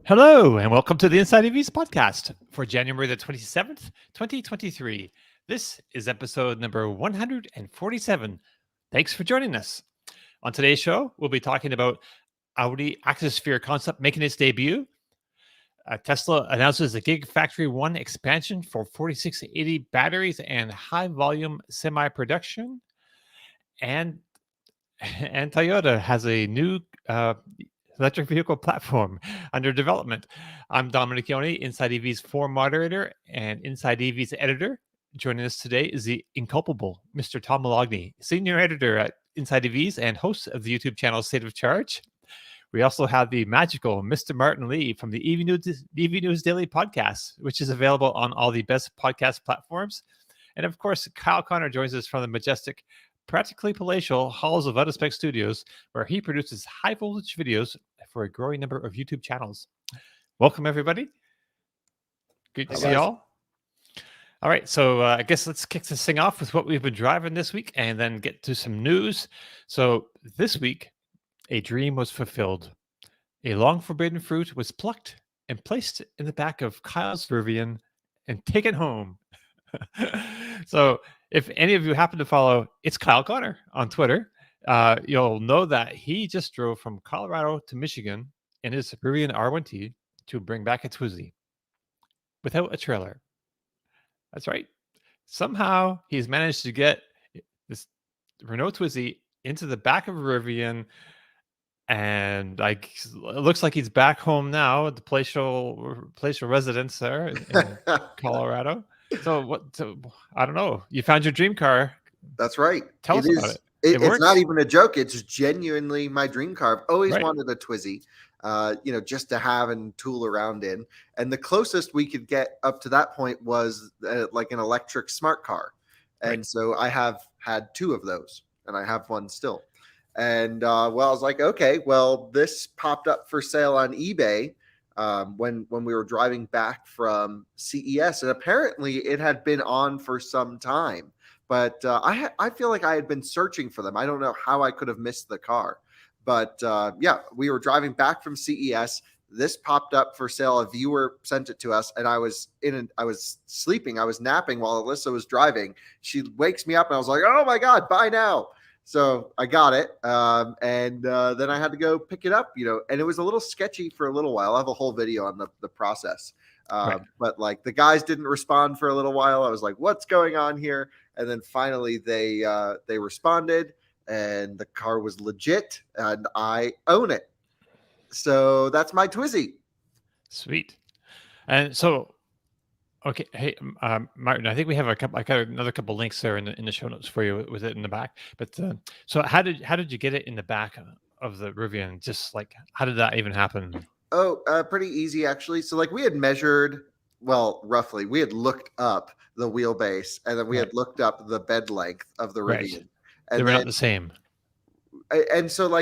Hello, and welcome to the Inside EVs podcast for January the 27th, 2023. This is episode number 147. Thanks for joining us. On today's show, we'll be talking about Audi Activesphere concept making its debut. Tesla announces the Gigafactory 1 expansion for 4680 batteries and high-volume semi-production. And Toyota has a new electric vehicle platform under development. I'm Dominic Yoni, Inside EV's forum moderator and Inside EV's editor. Joining us today is the incomparable Mr. Tom Malogny, senior editor at Inside EVs and host of the YouTube channel State of Charge. We also have the magical Mr. Martin Lee from the EV News Daily podcast, which is available on all the best podcast platforms. And of course, Kyle Connor joins us from the majestic, practically palatial halls of Out-of-Spec Studios, where he produces high-voltage videos for a growing number of YouTube channels. Welcome, everybody. Good to see y'all. All right, so I guess let's kick this thing off with what we've been driving this week and then get to some news. So this week, a dream was fulfilled. A long-forbidden fruit was plucked and placed in the back of Kyle's Rivian and taken home. So if any of you happen to follow It's Kyle Connor on Twitter, you'll know that he just drove from Colorado to Michigan in his Rivian R1T to bring back a Twizy without a trailer. That's right. Somehow he's managed to get this Renault Twizy into the back of a Rivian, and it looks like he's back home now at the palatial residence there in Colorado. So I don't know. You found your dream car. That's right. Tell us about it. It's not even a joke. It's genuinely my dream car. I've always wanted a Twizy, just to have and tool around in. And the closest we could get up to that point was like an electric smart car. And so I have had two of those, and I have one still. And I was like, okay, well, this popped up for sale on eBay when we were driving back from CES, and apparently it had been on for some time. But I feel like I had been searching for them. I don't know how I could have missed the car. But we were driving back from CES. This popped up for sale. A viewer sent it to us, and I was sleeping. I was napping while Alyssa was driving. She wakes me up, and I was like, oh my God, buy now. So I got it. And then I had to go pick it up, and it was a little sketchy for a little while. I have a whole video on the process. But like the guys didn't respond for a little while. I was like, what's going on here? And then finally they responded, and the car was legit, and I own it. So that's my Twizy. Sweet. And so, okay, hey, Martin, I think we have I got another couple links there in the show notes for you with it in the back. But so how did you get it in the back of the Rivian? Just like, how did that even happen? Oh, pretty easy actually. So like we had measured, roughly, we had looked up the wheelbase, and then we had looked up the bed length of the Rivian. And they were not the same. And so we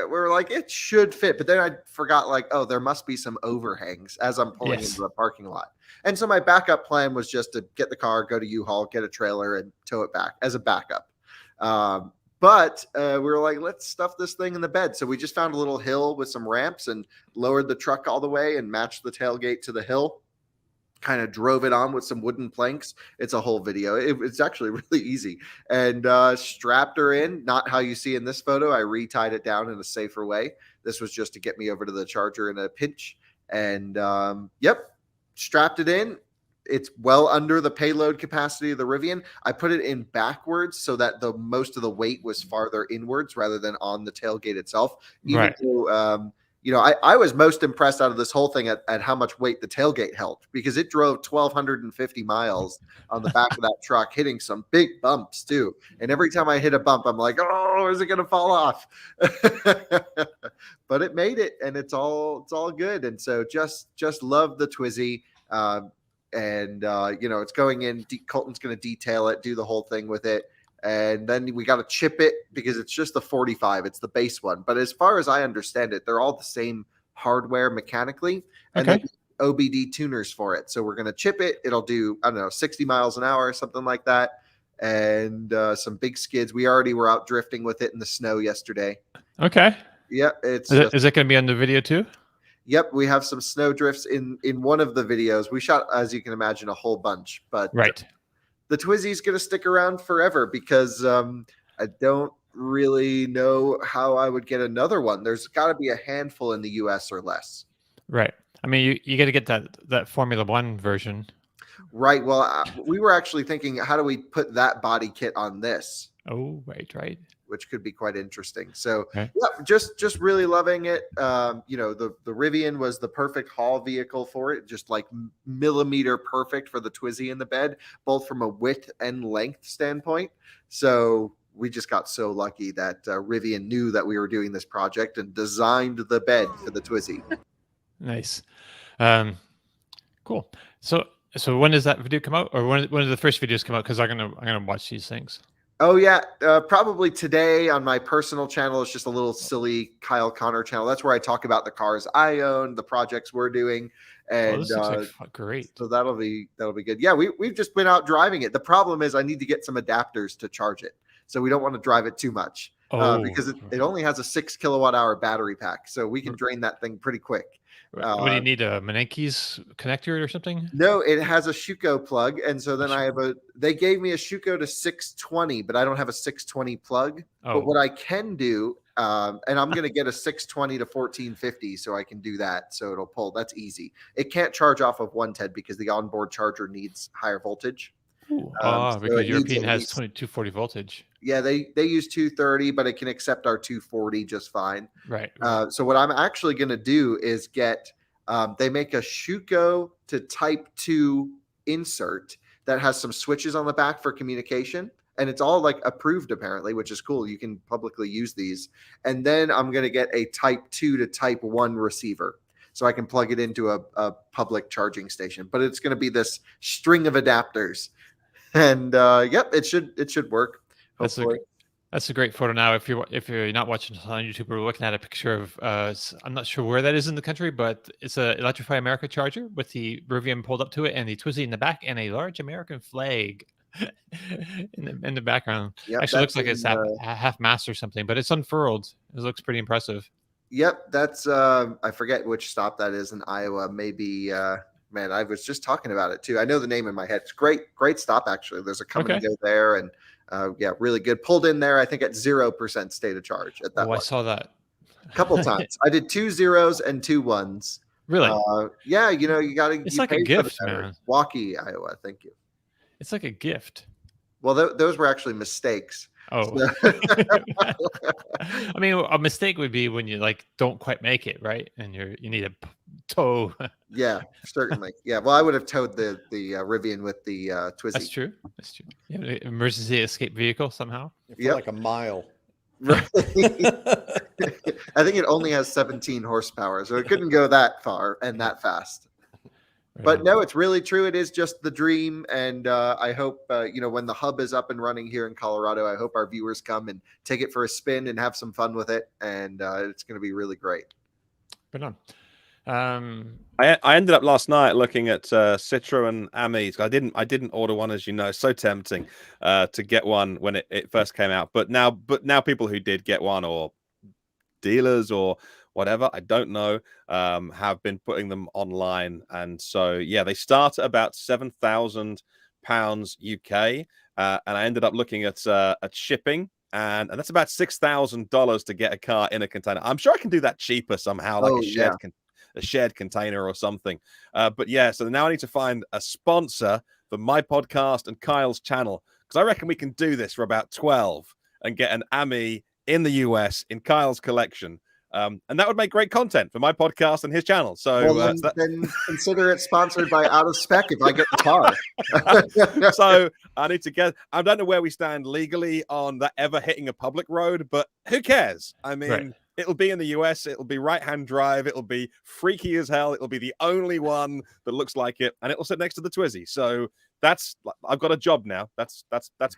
were like, it should fit. But then I forgot, there must be some overhangs as I'm pulling into the parking lot. And so my backup plan was just to get the car, go to U-Haul, get a trailer, and tow it back as a backup. But we were like, let's stuff this thing in the bed. So we just found a little hill with some ramps and lowered the truck all the way and matched the tailgate to the hill. Kind of drove it on with some wooden planks. It's a whole video. It's actually really easy. And strapped her in, not how you see in this photo. I retied it down in a safer way. This was just to get me over to the charger in a pinch. And strapped it in. It's well under the payload capacity of the Rivian. I put it in backwards so that the most of the weight was farther inwards rather than on the tailgate itself. Even though, I was most impressed out of this whole thing at how much weight the tailgate held, because it drove 1,250 miles on the back of that truck, hitting some big bumps too. And every time I hit a bump, I'm like, oh, is it going to fall off? But it made it, and it's all good. And so just love the Twizy. It's going in. Colton's going to detail it, do the whole thing with it. And then we got to chip it because it's just the 45. It's the base one. But as far as I understand it, they're all the same hardware mechanically. And then OBD tuners for it. So we're going to chip it. It'll do, 60 miles an hour, something like that. and some big skids. We already were out drifting with it in the snow yesterday. Okay. Yeah, it's is it going to be on the video too? Yep, we have some snow drifts in one of the videos. We shot, as you can imagine, a whole bunch, but right. The Twizy's going to stick around forever because I don't really know how I would get another one. There's got to be a handful in the US or less. Right. I mean, you got to get that Formula One version. Right. Well, we were actually thinking, how do we put that body kit on this? Oh, right. Which could be quite interesting. So, okay. Yeah, just really loving it. The Rivian was the perfect haul vehicle for it, just like millimeter perfect for the Twizy in the bed, both from a width and length standpoint. So we just got so lucky that Rivian knew that we were doing this project and designed the bed for the Twizy. Nice. Cool. So when does that video come out, or when do the first videos come out? Because I'm gonna watch these things. Oh yeah, probably today on my personal channel. It's just a little silly Kyle Connor channel. That's where I talk about the cars I own, the projects we're doing, and this looks like great. So that'll be good. Yeah, we've just been out driving it. The problem is I need to get some adapters to charge it, so we don't want to drive it too much because it only has a 6 kilowatt-hour battery pack, so we can drain that thing pretty quick. What do you need, a Menenkes connector or something? No, it has a Schuko plug, and so then they gave me a Schuko to 620, but I don't have a 620 plug. But what I can do, and I'm going to get a 620 to 1450 so I can do that, so it'll pull. That's easy. It can't charge off of 110 because the onboard charger needs higher voltage. Because European has 240 voltage. Yeah, they use 230, but it can accept our 240 just fine. Right. So what I'm actually going to do is get, they make a Schuko to Type 2 insert that has some switches on the back for communication. And it's all like approved apparently, which is cool. You can publicly use these. And then I'm going to get a Type 2 to Type 1 receiver, so I can plug it into a public charging station. But it's going to be this string of adapters. And it should work. Hopefully. That's a great photo. Now, if you're not watching on YouTube, we're looking at a picture of I'm not sure where that is in the country, but it's a Electrify America charger with the Rivian pulled up to it and the Twizy in the back and a large American flag in the background. Yep, actually looks like it's half mast or something, but it's unfurled. It looks pretty impressive. Yep, that's I forget which stop that is in Iowa. Maybe man, I was just talking about it too. I know the name in my head. It's great stop actually. There's a come and go there, and really good. Pulled in there, I think at 0% state of charge at that. I saw that a couple times. I did 2 zeros and 2 1s. Really? Yeah, you got to. It's like a gift, man. Waukee, Iowa. Thank you. It's like a gift. Well, those were actually mistakes. Oh, I mean, a mistake would be when you don't quite make it, right? And you need a tow. Yeah, certainly. Yeah, well, I would have towed the Rivian with the Twizy. That's true. You have an emergency escape vehicle somehow. For like a mile. Right. I think it only has 17 horsepower, so it couldn't go that far and that fast. But no, it's really true. It is just the dream. And I hope, when the hub is up and running here in Colorado, I hope our viewers come and take it for a spin and have some fun with it. And it's going to be really great. Right on. I ended up last night looking at Citroen Amis. I didn't order one, as you know. So tempting to get one when it first came out. But now people who did get one, or dealers or whatever, I don't know, have been putting them online. And so, yeah, they start at about £7,000 UK. And I ended up looking at shipping, and that's about $6,000 to get a car in a container. I'm sure I can do that cheaper somehow, like a shared container or something. But yeah, so now I need to find a sponsor for my podcast and Kyle's channel, because I reckon we can do this for about 12 and get an Ami in the US in Kyle's collection. And that would make great content for my podcast and his channel. So then consider it sponsored by Out of Spec if I get the car. So I need to I don't know where we stand legally on that ever hitting a public road, but who cares? I mean, It'll be in the US. It'll be right-hand drive. It'll be freaky as hell. It'll be the only one that looks like it, and it'll sit next to the Twizy. So I've got a job now. That's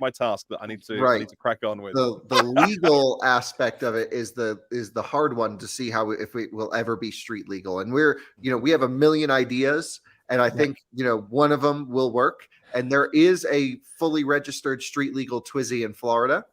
my task that I need to crack on with. The legal aspect of it is the hard one to see if we will ever be street legal. And we have a million ideas, and I think one of them will work. And there is a fully registered street legal Twizy in Florida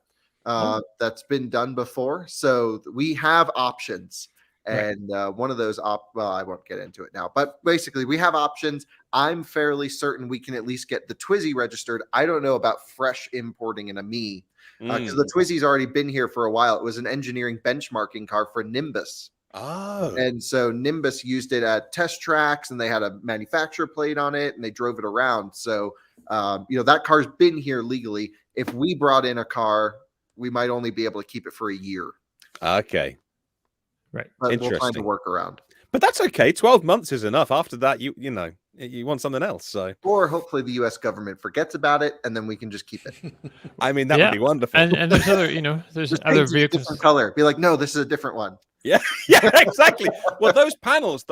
that's been done before. So we have options. And one of those, well, I won't get into it now, but basically we have options. I'm fairly certain we can at least get the Twizy registered. I don't know about fresh importing an AMI because the Twizy's already been here for a while. It was an engineering benchmarking car for Nimbus. Oh. And so Nimbus used it at test tracks, and they had a manufacturer plate on it, and they drove it around. So, that car's been here legally. If we brought in a car, we might only be able to keep it for a year. Okay. Right. But we'll find a workaround. But that's okay. 12 months is enough. After that, you want something else. So, or hopefully the U.S. government forgets about it, and then we can just keep it. I mean, that would be wonderful. And there's other, there's other vehicles. Different color. Be like, no, this is a different one. Yeah, exactly. Well, those panels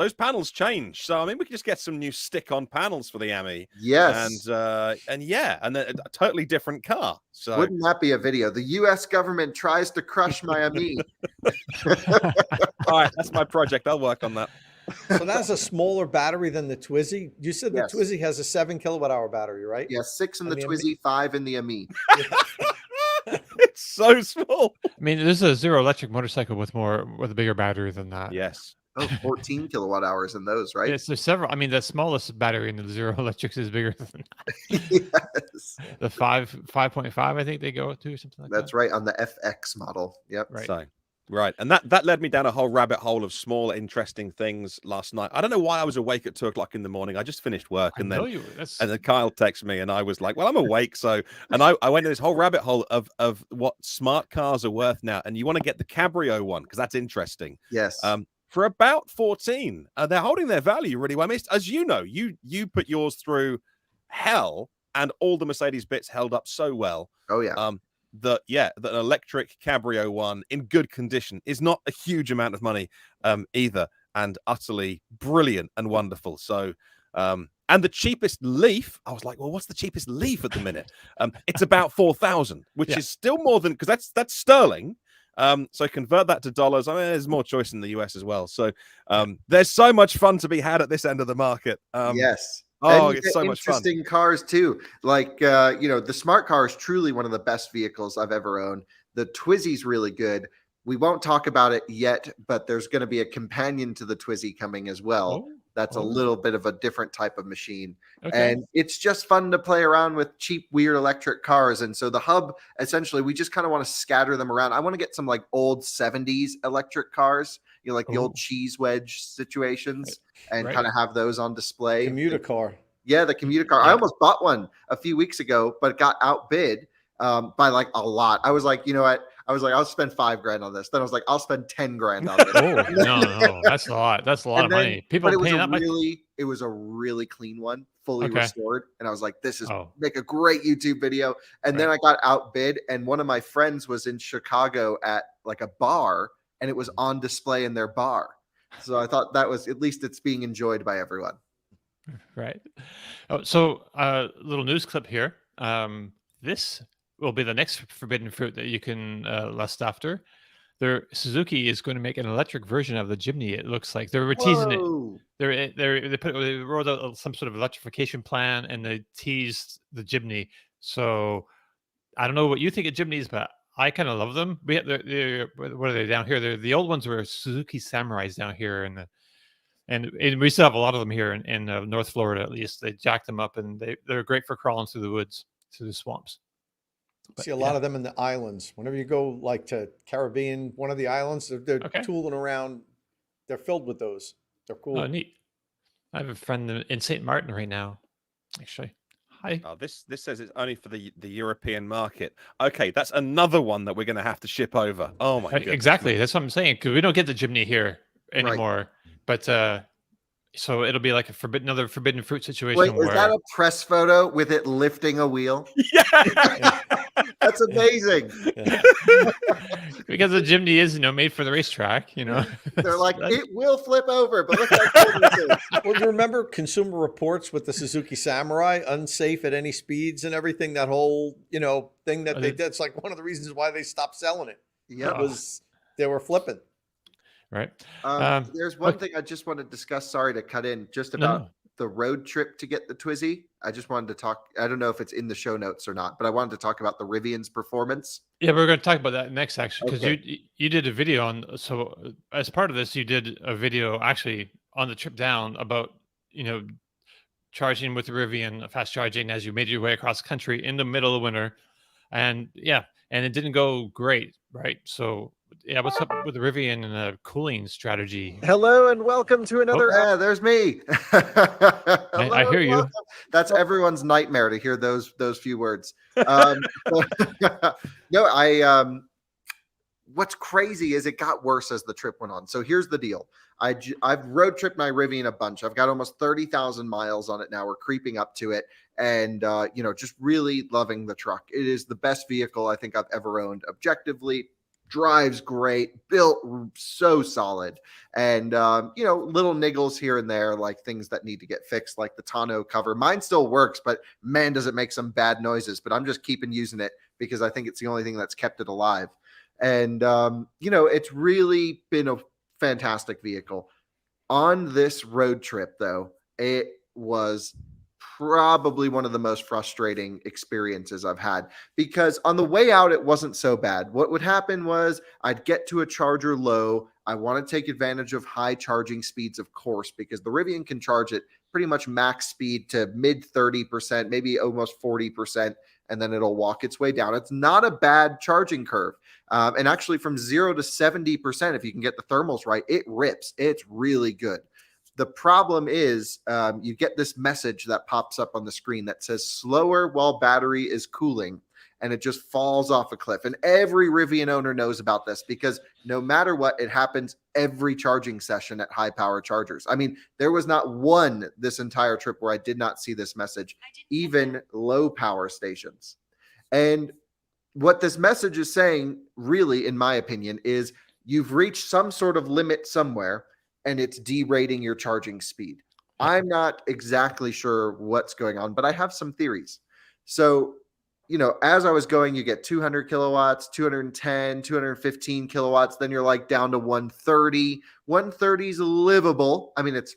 change. So I mean, we can just get some new stick-on panels for the AMI. Yes, and then a totally different car. So wouldn't that be a video? The U.S. government tries to crush my AMI. All right, that's my project. I'll work on that. So that's a smaller battery than the Twizy. You said the Twizy has a 7 kilowatt-hour battery, right? Yes, 6 in the Twizy, 5 in the AMI. It's so small. I mean, this is a zero electric motorcycle with a bigger battery than that. Yes. 14 kilowatt hours in those, right? Yes, there's several. I mean, the smallest battery in the zero electrics is bigger than that. Yes. The 5.5, I think they go to something like that. That's right, on the FX model. Yep. Right. So, right. And that led me down a whole rabbit hole of small, interesting things last night. I don't know why I was awake at 2 o'clock in the morning. I just finished work, and then Kyle texted me, and I was like, well, I'm awake. So, and I went to this whole rabbit hole of what smart cars are worth now. And you want to get the Cabrio one, because that's interesting. Yes. For about 14, they're holding their value really well. I mean, as you know, you put yours through hell, and all the Mercedes bits held up so well. Oh, yeah. That an electric Cabrio one in good condition is not a huge amount of money either, and utterly brilliant and wonderful. So and the cheapest Leaf, I was like, well, what's the cheapest Leaf at the minute? It's about 4,000, which is still more than, because that's sterling. So convert that to dollars. I mean, there's more choice in the US as well. So there's so much fun to be had at this end of the market. Yes. Oh, it's so much fun. Interesting cars too. Like, the smart car is truly one of the best vehicles I've ever owned. The Twizy's really good. We won't talk about it yet, but there's going to be a companion to the Twizy coming as well. That's a little bit of a different type of machine. Okay. And it's just fun to play around with cheap, weird electric cars. And so the hub, essentially, we just kind of want to scatter them around. I want to get some like old 70s electric cars, like the old cheese wedge situations, and kind of have those on display. Commuter car. Yeah, the commuter car. I almost bought one a few weeks ago, but it got outbid by like a lot. I was like, you know what? I was like, I'll spend $5,000 on this. Then I was like, I'll spend $10,000 on this. No, that's a lot. That's a lot of money. People paying that much. It was a really clean one, fully restored. And I was like, this is make a great YouTube video. And then I got outbid, and one of my friends was in Chicago at like a bar, and it was on display in their bar. So I thought that was, at least it's being enjoyed by everyone. Right. Oh, so little news clip here. This will be the next forbidden fruit that you can lust after. Suzuki is going to make an electric version of the Jimny. It looks like they're teasing it. They rolled out some sort of electrification plan, and they teased the Jimny. So I don't know what you think of Jimnys, but I kind of love them. What are they down here? The old ones were Suzuki Samurais down here, and we still have a lot of them here in North Florida. At least they jacked them up, and they're great for crawling through the woods, through the swamps. But, see a lot of them in the islands. Whenever you go like to Caribbean, one of the islands, they're tooling around. They're filled with those. They're cool. Oh, neat. I have a friend in St. Martin right now, actually. Hi. Oh, this says it's only for the European market. Okay, that's another one that we're going to have to ship over. Oh my god! Exactly. That's what I'm saying, because we don't get the Jimny here anymore. Right. But so it'll be like another forbidden fruit situation. Wait, is that a press photo with it lifting a wheel? Yeah. That's amazing. Yeah. Because the Jimny is, made for the racetrack, They're like, it will flip over, but look how cool this is. Well, do you remember Consumer Reports with the Suzuki Samurai, unsafe at any speeds and everything, that whole, thing that they did? It's like one of the reasons why they stopped selling it. Yeah. Was they were flipping. Right. There's one thing I just want to discuss. Sorry to cut in, just about the road trip to get the Twizy. I just wanted to talk. I don't know if it's in the show notes or not, but I wanted to talk about the Rivian's performance. Yeah, we're going to talk about that next, actually, because Okay. you did a video on. So as part of this, you did a video actually on the trip down about charging with the Rivian, fast charging as you made your way across country in the middle of winter, and it didn't go great, right? So yeah, what's up with the Rivian and the cooling strategy? Hello and welcome to another. Yeah, there's me. I hear you. That's everyone's nightmare to hear those few words. No, what's crazy is it got worse as the trip went on. So here's the deal. I've road tripped my Rivian a bunch. I've got almost 30,000 miles on it now. We're creeping up to it. And, just really loving the truck. It is the best vehicle I think I've ever owned. Objectively, drives great, built so solid. And, little niggles here and there, like things that need to get fixed, like the tonneau cover. Mine still works, but man, does it make some bad noises. But I'm just keeping using it because I think it's the only thing that's kept it alive. And, it's really been a fantastic vehicle. On this road trip, though, it was probably one of the most frustrating experiences I've had, because on the way out, it wasn't so bad. What would happen was I'd get to a charger low. I want to take advantage of high charging speeds, of course, because the Rivian can charge at pretty much max speed to mid 30%, maybe almost 40%. And then it'll walk its way down. It's not a bad charging curve. And actually from 0 to 70%, if you can get the thermals right, it rips. It's really good. The problem is you get this message that pops up on the screen that says slower while battery is cooling, and it just falls off a cliff. And every Rivian owner knows about this because no matter what, it happens every charging session at high power chargers. I mean, there was not one this entire trip where I did not see this message, even low power stations. And what this message is saying, really, in my opinion, is you've reached some sort of limit somewhere and it's derating your charging speed. I'm not exactly sure what's going on, but I have some theories. So, as I was going, you get 200 kilowatts, 210, 215 kilowatts. Then you're like down to 130. 130 is livable. I mean, it's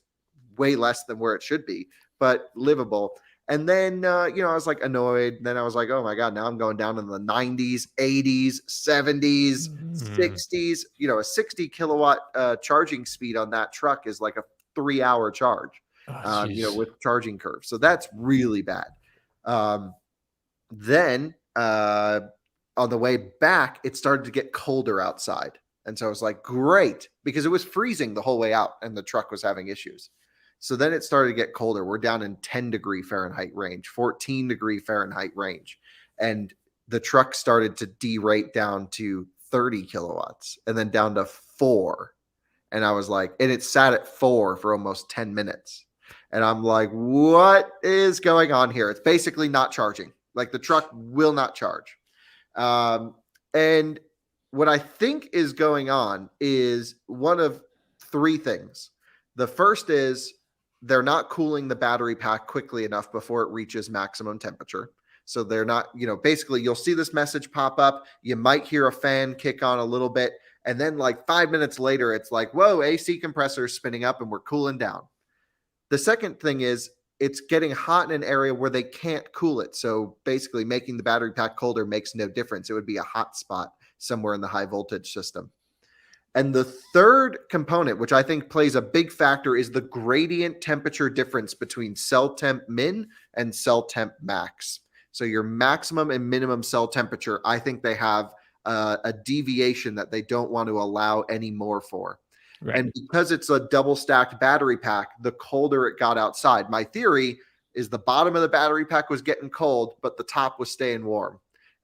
way less than where it should be, but livable. And then, I was like annoyed. Then I was like, oh my God, now I'm going down in the 90s, 80s, 70s, 60s. A 60 kilowatt charging speed on that truck is like a 3-hour charge, with charging curves. So that's really bad. Then on the way back, it started to get colder outside. And so I was like, great, because it was freezing the whole way out and the truck was having issues. So then it started to get colder. We're down in 10-degree Fahrenheit range, 14-degree Fahrenheit range. And the truck started to derate down to 30 kilowatts and then down to 4. And I was like, and it sat at 4 for almost 10 minutes. And I'm like, what is going on here? It's basically not charging. Like the truck will not charge. And what I think is going on is one of 3 things. The first is they're not cooling the battery pack quickly enough before it reaches maximum temperature. So they're not, basically you'll see this message pop up. You might hear a fan kick on a little bit. And then like 5 minutes later, it's like, whoa, AC compressor is spinning up and we're cooling down. The second thing is it's getting hot in an area where they can't cool it. So basically making the battery pack colder makes no difference. It would be a hot spot somewhere in the high voltage system. And the third component, which I think plays a big factor, is the gradient temperature difference between cell temp min and cell temp max. So your maximum and minimum cell temperature, I think they have a deviation that they don't want to allow any more for. Right. And because it's a double stacked battery pack, the colder it got outside. My theory is the bottom of the battery pack was getting cold, but the top was staying warm.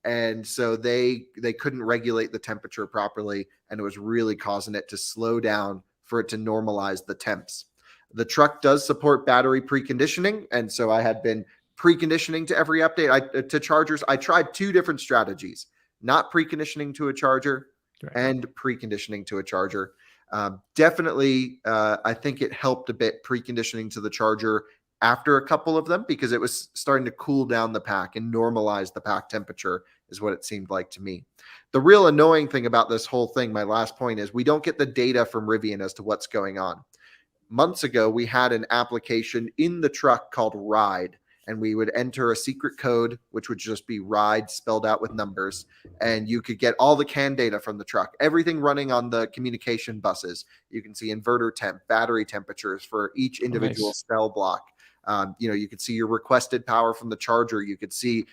And so they couldn't regulate the temperature properly, and it was really causing it to slow down for it to normalize the temps. The truck does support battery preconditioning, and so I had been preconditioning to every update to chargers. I tried 2 different strategies, not preconditioning to a charger and preconditioning to a charger. Definitely, I think it helped a bit preconditioning to the charger after a couple of them, because it was starting to cool down the pack and normalize the pack temperature is what it seemed like to me. The real annoying thing about this whole thing, my last point, is we don't get the data from Rivian as to what's going on. months ago, we had an application in the truck called Ride, and we would enter a secret code, which would just be Ride spelled out with numbers, and you could get all the CAN data from the truck, everything running on the communication buses. You can see inverter temp, battery temperatures for each individual cell block. You could see your requested power from the charger. You could see,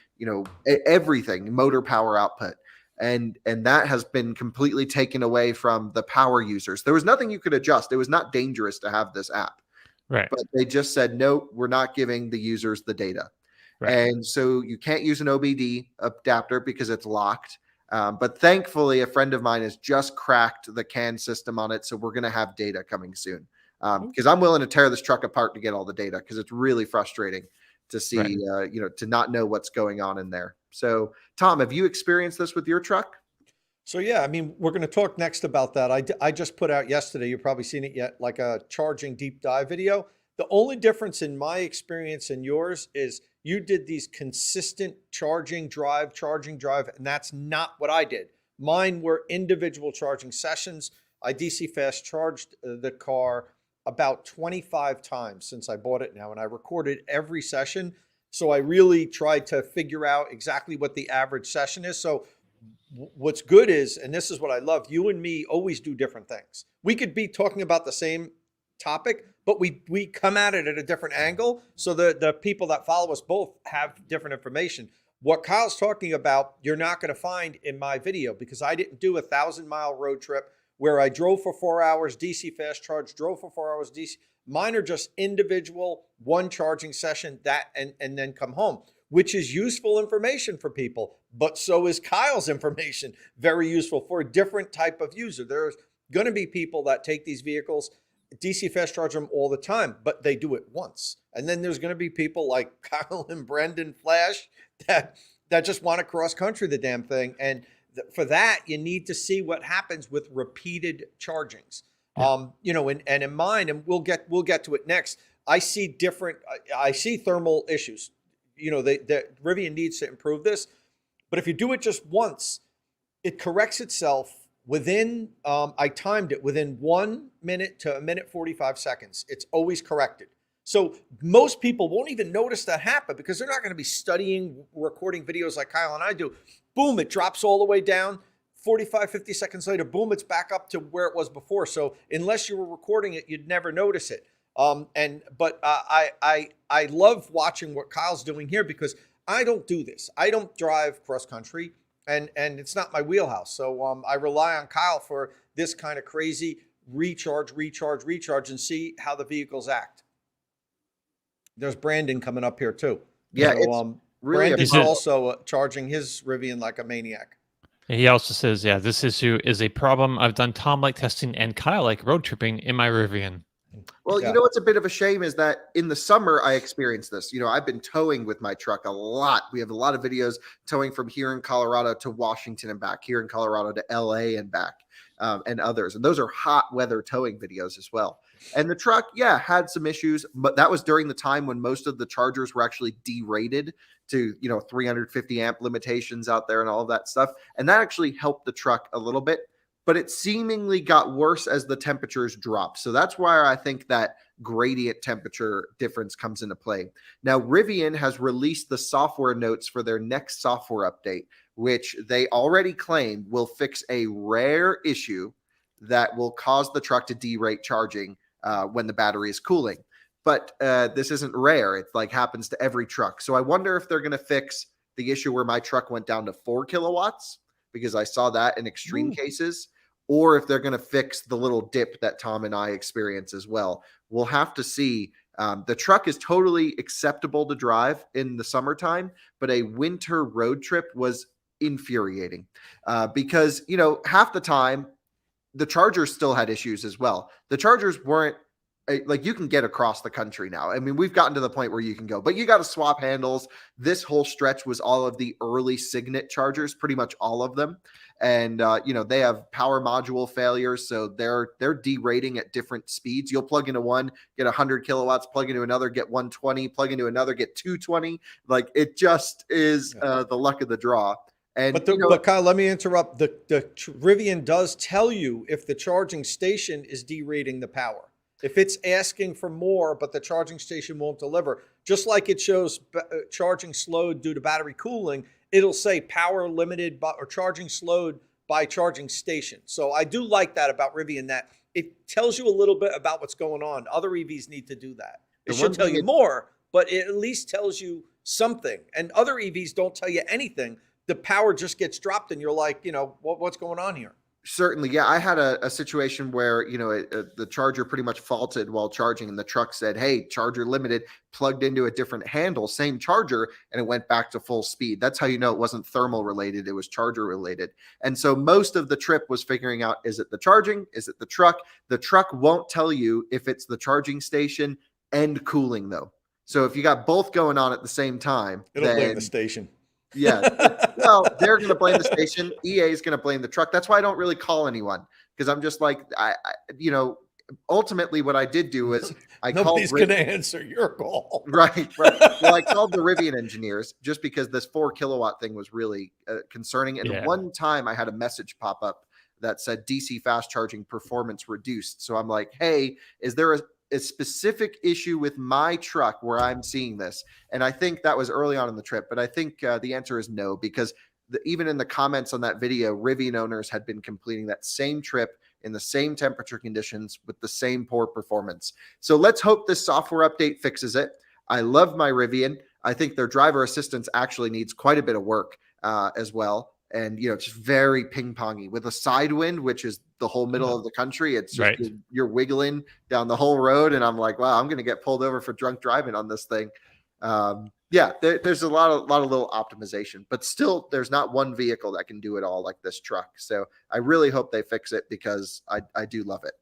everything, motor power output. And that has been completely taken away from the power users. There was nothing you could adjust. It was not dangerous to have this app. Right. But they just said, no, we're not giving the users the data. Right. And so you can't use an OBD adapter because it's locked. But thankfully, a friend of mine has just cracked the CAN system on it. So we're going to have data coming soon. Because I'm willing to tear this truck apart to get all the data, because it's really frustrating to see, to not know what's going on in there. So, Tom, have you experienced this with your truck? So, yeah, I mean, we're going to talk next about that. I just put out yesterday, you've probably seen it yet, like a charging deep dive video. The only difference in my experience and yours is you did these consistent charging drive, and that's not what I did. Mine were individual charging sessions. I DC fast charged the car about 25 times since I bought it now, and I recorded every session. So I really tried to figure out exactly what the average session is. So what's good is, and this is what I love, you and me always do different things. We could be talking about the same topic, but we come at it at a different angle. So the people that follow us both have different information. What Kyle's talking about, you're not going to find in my video, because I didn't do a 1,000-mile road trip where I drove for 4 hours, DC fast charge, drove for 4 hours, DC. Mine are just individual, one charging session, that and then come home, which is useful information for people. But so is Kyle's information, very useful for a different type of user. There's going to be people that take these vehicles, DC fast charge them all the time, but they do it once. And then there's going to be people like Kyle and Brendan Flash that just want to cross country the damn thing. And for that, you need to see what happens with repeated chargings. Yeah. And in mine, and we'll get to it next. I see thermal issues. The Rivian needs to improve this, but if you do it just once, it corrects itself within. I timed it within 1 minute to 1:45 seconds. It's always corrected. So most people won't even notice that happen, because they're not going to be studying, recording videos like Kyle and I do. Boom, it drops all the way down. 45, 50 seconds later, boom, it's back up to where it was before. So unless you were recording it, you'd never notice it. But I love watching what Kyle's doing here, because I don't do this. I don't drive cross country, and it's not my wheelhouse. So I rely on Kyle for this kind of crazy recharge, and see how the vehicles act. There's Brandon coming up here too. Yeah, so, really Brandon's also charging his Rivian like a maniac. He also says, yeah, this issue is a problem. I've done Tom-like testing and Kyle-like road tripping in my Rivian. Well, you know what's a bit of a shame is that in the summer I experienced this. I've been towing with my truck a lot. We have a lot of videos towing from here in Colorado to Washington and back, here in Colorado to LA and back, and others. And those are hot weather towing videos as well. And the truck, had some issues, but that was during the time when most of the chargers were actually derated to, 350 amp limitations out there and all of that stuff. And that actually helped the truck a little bit, but it seemingly got worse as the temperatures dropped. So that's why I think that gradient temperature difference comes into play. Now, Rivian has released the software notes for their next software update, which they already claim will fix a rare issue that will cause the truck to derate charging when the battery is cooling. But this isn't rare. It happens to every truck. So I wonder if they're going to fix the issue where my truck went down to 4 kilowatts, because I saw that in extreme cases, or if they're going to fix the little dip that Tom and I experience as well. We'll have to see. The truck is totally acceptable to drive in the summertime, but a winter road trip was infuriating because, half the time the Chargers still had issues as well. The Chargers weren't you can get across the country now. I mean, we've gotten to the point where you can go, but you got to swap handles. This whole stretch was all of the early Signet Chargers, pretty much all of them. And, they have power module failures. So they're derating at different speeds. You'll plug into one, get 100 kilowatts, plug into another, get 120, plug into another, get 220. It just is the luck of the draw. And, but Kyle, let me interrupt. The Rivian does tell you if the charging station is derating the power. If it's asking for more, but the charging station won't deliver, just like it shows charging slowed due to battery cooling, it'll say power limited or charging slowed by charging station. So I do like that about Rivian, that it tells you a little bit about what's going on. Other EVs need to do that. It should tell you more, but it at least tells you something. And other EVs don't tell you anything. The power just gets dropped and you're like, what's going on here? Certainly. Yeah. I had a situation where, the charger pretty much faulted while charging, and the truck said, hey, charger limited, plugged into a different handle, same charger, and it went back to full speed. That's how you know it wasn't thermal related. It was charger related. And so most of the trip was figuring out, is it the charging? Is it the truck? The truck won't tell you if it's the charging station and cooling, though. So if you got both going on at the same time, it'll blame the station. Yeah. Well, they're going to blame the station. EA is going to blame the truck. That's why I don't really call anyone, because I'm just like, ultimately what I did do is nobody's going to answer your call. Right. Well, I called the Rivian engineers just because this 4 kilowatt thing was really concerning. And one time I had a message pop up that said DC fast charging performance reduced. So I'm like, hey, is there a specific issue with my truck where I'm seeing this? And I think that was early on in the trip, but I think the answer is no, because even in the comments on that video, Rivian owners had been completing that same trip in the same temperature conditions with the same poor performance. So let's hope this software update fixes it. I love my Rivian. I think their driver assistance actually needs quite a bit of work as well. And, just very ping-pongy with a side wind, which is the whole middle of the country. It's just, right. You're wiggling down the whole road. And I'm like, wow, I'm going to get pulled over for drunk driving on this thing. There's a lot of little optimization, but still there's not one vehicle that can do it all like this truck. So I really hope they fix it, because I do love it.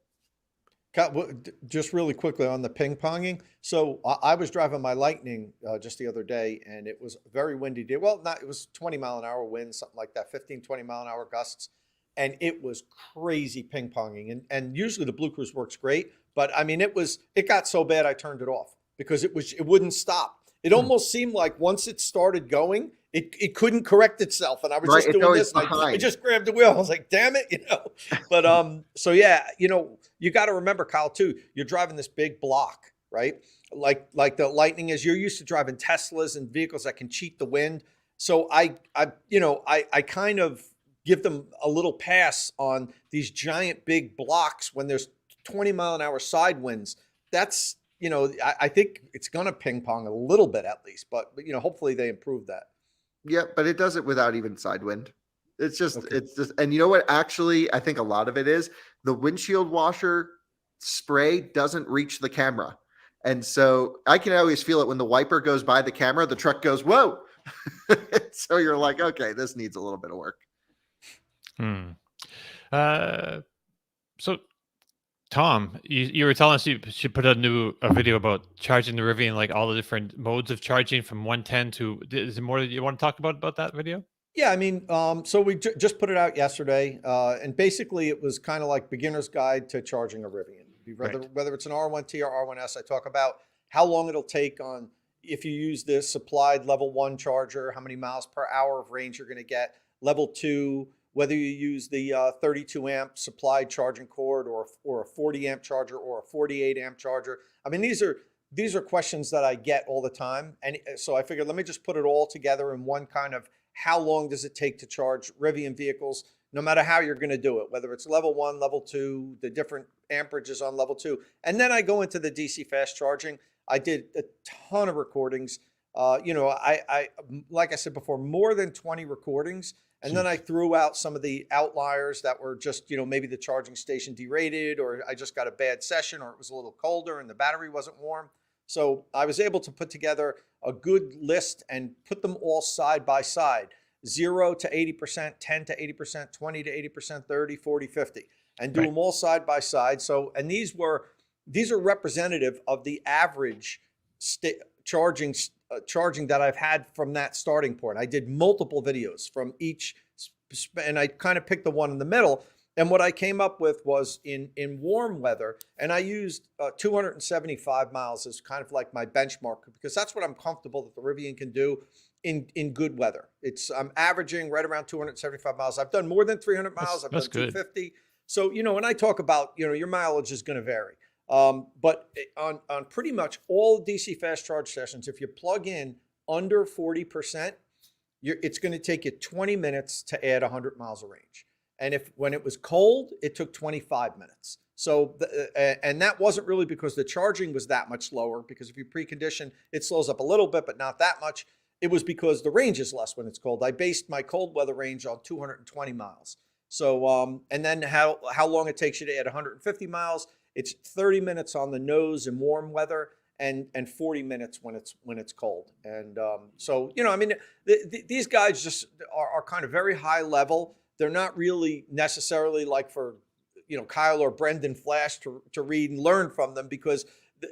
Just really quickly on the ping-ponging. So I was driving my Lightning just the other day, and it was a very windy day. Well, it was 20 mile an hour winds, something like that, 15, 20 mile an hour gusts. And it was crazy ping-ponging. And usually the Blue Cruise works great, but I mean, it got so bad I turned it off because it wouldn't stop. It almost seemed like once it started going, it couldn't correct itself. And I was just doing this. And I just grabbed the wheel. I was like, damn it, But so yeah, you got to remember, Kyle, too, you're driving this big block, right? Like the Lightning is. You're used to driving Teslas and vehicles that can cheat the wind. So I kind of give them a little pass on these giant big blocks when there's 20 mile an hour side winds. That's, I think it's going to ping pong a little bit at least, but hopefully they improve that. Yeah, but it does it without even side wind. It's just, and you know what? Actually, I think a lot of it is the windshield washer spray doesn't reach the camera. And so I can always feel it when the wiper goes by the camera, the truck goes, whoa. So you're like, okay, this needs a little bit of work. So Tom, you were telling us you should put a video about charging the Rivian, like all the different modes of charging from 110 to, is there more that you want to talk about that video? Yeah, I mean, so we just put it out yesterday, and basically it was kind of like beginner's guide to charging a Rivian. Whether it's an R1T or R1S, I talk about how long it'll take on, if you use this supplied level 1 charger, how many miles per hour of range you're going to get. Level 2, whether you use the 32 amp supplied charging cord or a 40 amp charger or a 48 amp charger. I mean, these are questions that I get all the time. And so I figured, let me just put it all together in one kind of, how long does it take to charge Rivian vehicles, no matter how you're going to do it, whether it's level 1, level 2, the different amperages on level 2. And then I go into the DC fast charging. I did a ton of recordings. I like I said before, more than 20 recordings. And then I threw out some of the outliers that were just, maybe the charging station derated, or I just got a bad session, or it was a little colder and the battery wasn't warm. So I was able to put together a good list and put them all side by side, 0 to 80%, 10 to 80%, 20 to 80%, 30, 40, 50, and do them all side by side. So, and these are representative of the average charging that I've had from that starting point. I did multiple videos from each, and I kind of picked the one in the middle. And what I came up with was in warm weather, and I used 275 miles as kind of like my benchmark, because that's what I'm comfortable that the Rivian can do in good weather. I'm averaging right around 275 miles. I've done more than 300 miles. I've done 250. So, when I talk about, your mileage is going to vary. But on pretty much all DC fast charge sessions, if you plug in under 40%, it's going to take you 20 minutes to add 100 miles of range. And when it was cold, it took 25 minutes. So, and that wasn't really because the charging was that much slower, because if you precondition, it slows up a little bit, but not that much. It was because the range is less when it's cold. I based my cold weather range on 220 miles. So, and then how long it takes you to add 150 miles, it's 30 minutes on the nose in warm weather and 40 minutes when it's cold. And so, I mean, these guys just are kind of very high level. They're not really necessarily like for, Kyle or Brendan Flash to read and learn from them, because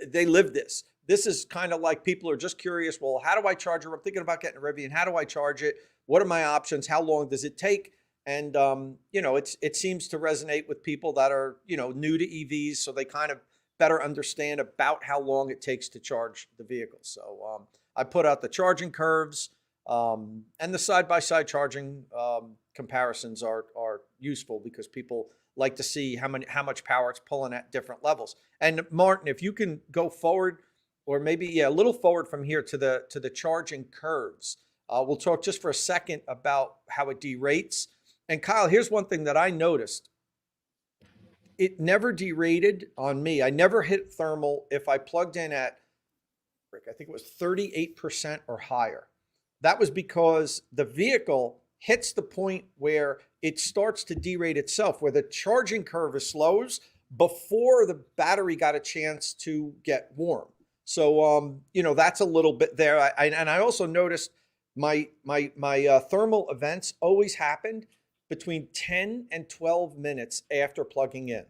they live this. This is kind of like people are just curious. Well, how do I charge it? I'm thinking about getting a Rivian. How do I charge it? What are my options? How long does it take? And, it seems to resonate with people that are, new to EVs. So they kind of better understand about how long it takes to charge the vehicle. So I put out the charging curves, and the side-by-side charging comparisons are useful, because people like to see how much power it's pulling at different levels. And Martin, if you can go forward, or maybe a little forward from here to the charging curves, we'll talk just for a second about how it derates. And Kyle, here's one thing that I noticed. It never derated on me. I never hit thermal if I plugged in at, I think it was 38% or higher. That was because the vehicle hits the point where it starts to derate itself, where the charging curve slows before the battery got a chance to get warm. So, that's a little bit there. And I also noticed my thermal events always happened between 10 and 12 minutes after plugging in.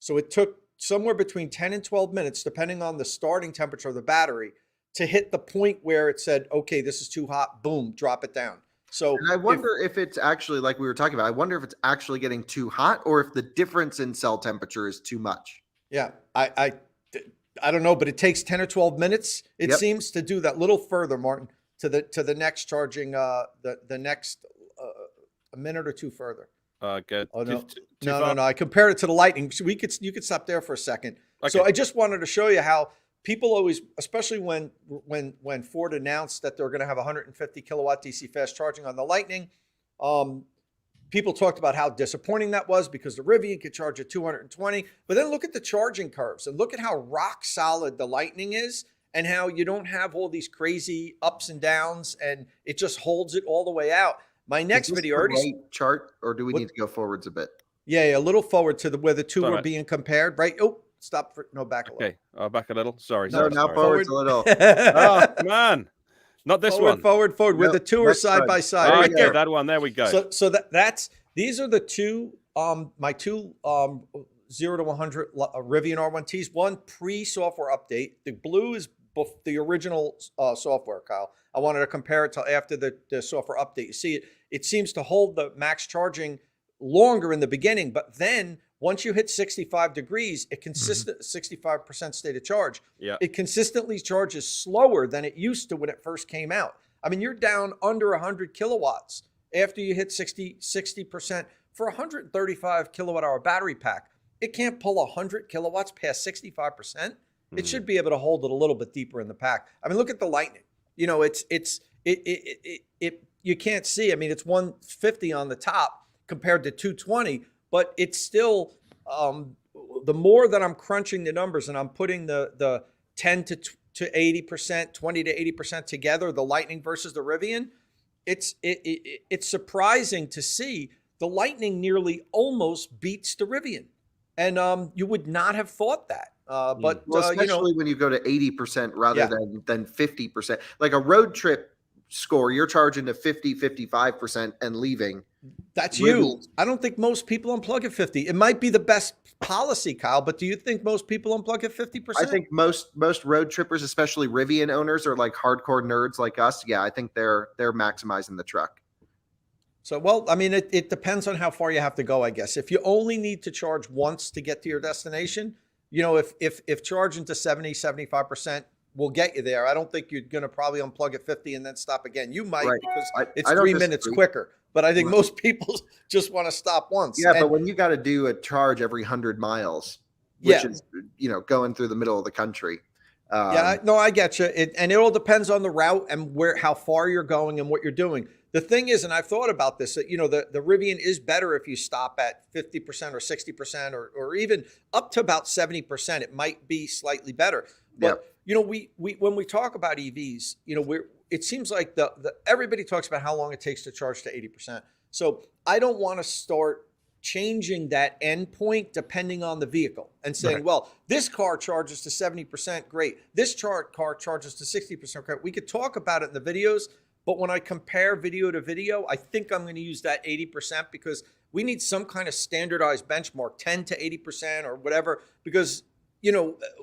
So it took somewhere between 10 and 12 minutes, depending on the starting temperature of the battery, to hit the point where it said, okay, this is too hot, boom, drop it down. So and I wonder if it's actually, like we were talking about, I wonder if it's actually getting too hot, or if the difference in cell temperature is too much. Yeah, I don't know, but it takes 10 or 12 minutes. It seems to do that little further, Martin, to the next charging, the next a minute or two further. Good. Oh, no. No. I compared it to the Lightning. So you could stop there for a second. Okay. So I just wanted to show you how people always, especially when Ford announced that they're going to have 150 kilowatt DC fast charging on the Lightning, people talked about how disappointing that was, because the Rivian could charge at 220. But then look at the charging curves and look at how rock solid the Lightning is, and how you don't have all these crazy ups and downs, and it just holds it all the way out. My next video already right chart, or do we need to go forwards a bit? Yeah, a little forward to where the two are being compared, right? Oh, stop back a little. Okay, back a little. Sorry. Now forwards a little. Oh man, not this one. Forward, where the two are side by side. Right there, that one. There we go. So these are the two my two 0 to 100 Rivian R1Ts. One pre-software update. The blue is the original software, Kyle. I wanted to compare it to after the software update. You see, it seems to hold the max charging longer in the beginning, but then once you hit 65 degrees, it 65% state of charge. Yeah. It consistently charges slower than it used to when it first came out. I mean, you're down under 100 kilowatts after you hit 60% for a 135 kilowatt hour battery pack. It can't pull 100 kilowatts past 65%. It should be able to hold it a little bit deeper in the pack. I mean, look at the Lightning. You can't see. I mean, it's 150 on the top compared to 220, but it's still, the more that I'm crunching the numbers and I'm putting the 10 to 80%, 20 to 80% together, the Lightning versus the Rivian, it's surprising to see the Lightning nearly almost beats the Rivian. And you would not have thought that. But especially when you go to 80% rather than 50%, like a road trip score, you're charging to 55% and leaving. That's you. I don't think most people unplug at 50. It might be the best policy, Kyle, but do you think most people unplug at 50%? I think most road trippers, especially Rivian owners, are like hardcore nerds like us. Yeah, I think they're maximizing the truck. So, well, I mean, it depends on how far you have to go, I guess. If you only need to charge once to get to your destination, if charging to 75% will get you there, I don't think you're going to probably unplug at 50 and then stop again. You might, because it's 3 minutes quicker. But I think most people just want to stop once. Yeah, but when you got to do a charge every 100 miles, which Yeah. is, going through the middle of the country. Yeah, no, I get you. And it all depends on the route and how far you're going and what you're doing. The thing is, and I've thought about this, that, the Rivian is better if you stop at 50% or 60% or even up to about 70%. It might be slightly better. But, we when we talk about EVs, it seems like everybody talks about how long it takes to charge to 80%. So I don't want to start changing that endpoint depending on the vehicle and saying, well, this car charges to 70%, great. This car charges to 60%, great. We could talk about it in the videos, but when I compare video to video, I think I'm going to use that 80% because we need some kind of standardized benchmark, 10 to 80% or whatever, because,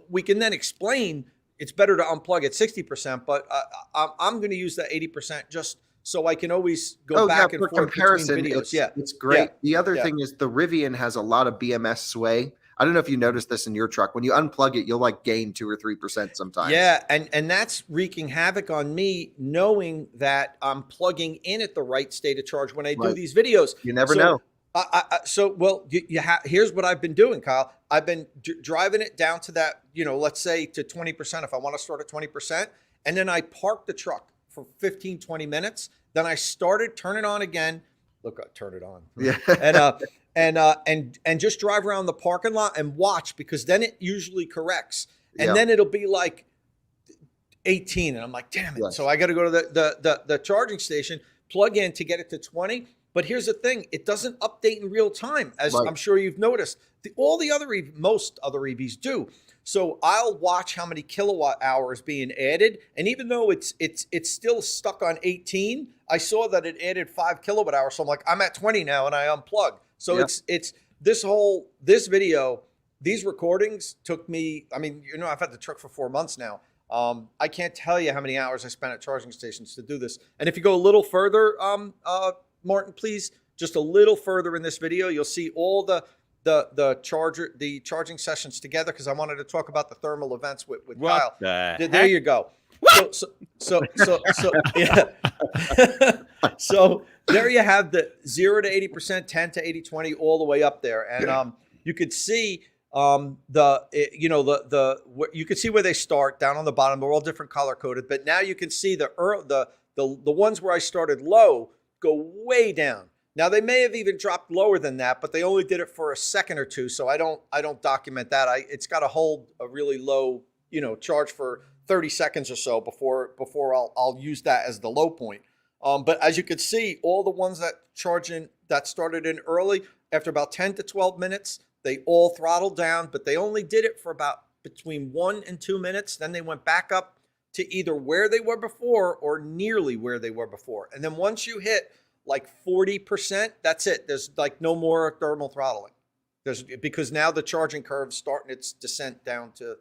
we can then explain it's better to unplug at 60%, but I'm going to use that 80% just so I can always go back and forth comparison, between videos. It's great. Yeah. The other thing is the Rivian has a lot of BMS sway. I don't know if you noticed this in your truck. When you unplug it, you'll gain 2 or 3% sometimes. Yeah, and that's wreaking havoc on me, knowing that I'm plugging in at the right state of charge when I do these videos. You never know. Here's what I've been doing, Kyle. I've been driving it down to that, let's say to 20% if I want to start at 20%, and then I park the truck for 15, 20 minutes. Then I started, turn it on again. Look, I turn it on. Yeah. And just drive around the parking lot and watch, because then it usually corrects. And then it'll be like 18. And I'm like, damn it. Yes. So I got to go to the charging station, plug in to get it to 20. But here's the thing. It doesn't update in real time, as I'm sure you've noticed. Most other EVs do. So I'll watch how many kilowatt hours being added. And even though it's still stuck on 18, I saw that it added 5 kilowatt hours. So I'm like, I'm at 20 now and I unplug. So it's this video, these recordings took me, I've had the truck for 4 months now. I can't tell you how many hours I spent at charging stations to do this. And if you go a little further, Martin, please, just a little further in this video, you'll see all the charging sessions together, because I wanted to talk about the thermal events with Kyle. There you go. So yeah. So there you have the 0 to 80%, 10 to 80, 20, all the way up there, and you could see you could see where they start down on the bottom. They're all different color coded, but now you can see the ones where I started low go way down. Now they may have even dropped lower than that, but they only did it for a second or two, so I don't document that. It's got to hold a really low, charge for 30 seconds or so before I'll use that as the low point. But as you can see, all the ones that started in early, after about 10 to 12 minutes, they all throttled down, but they only did it for about between 1 and 2 minutes. Then they went back up to either where they were before or nearly where they were before. And then once you hit like 40%, that's it. There's like no more thermal throttling. Because now the charging curve's starting its descent down to,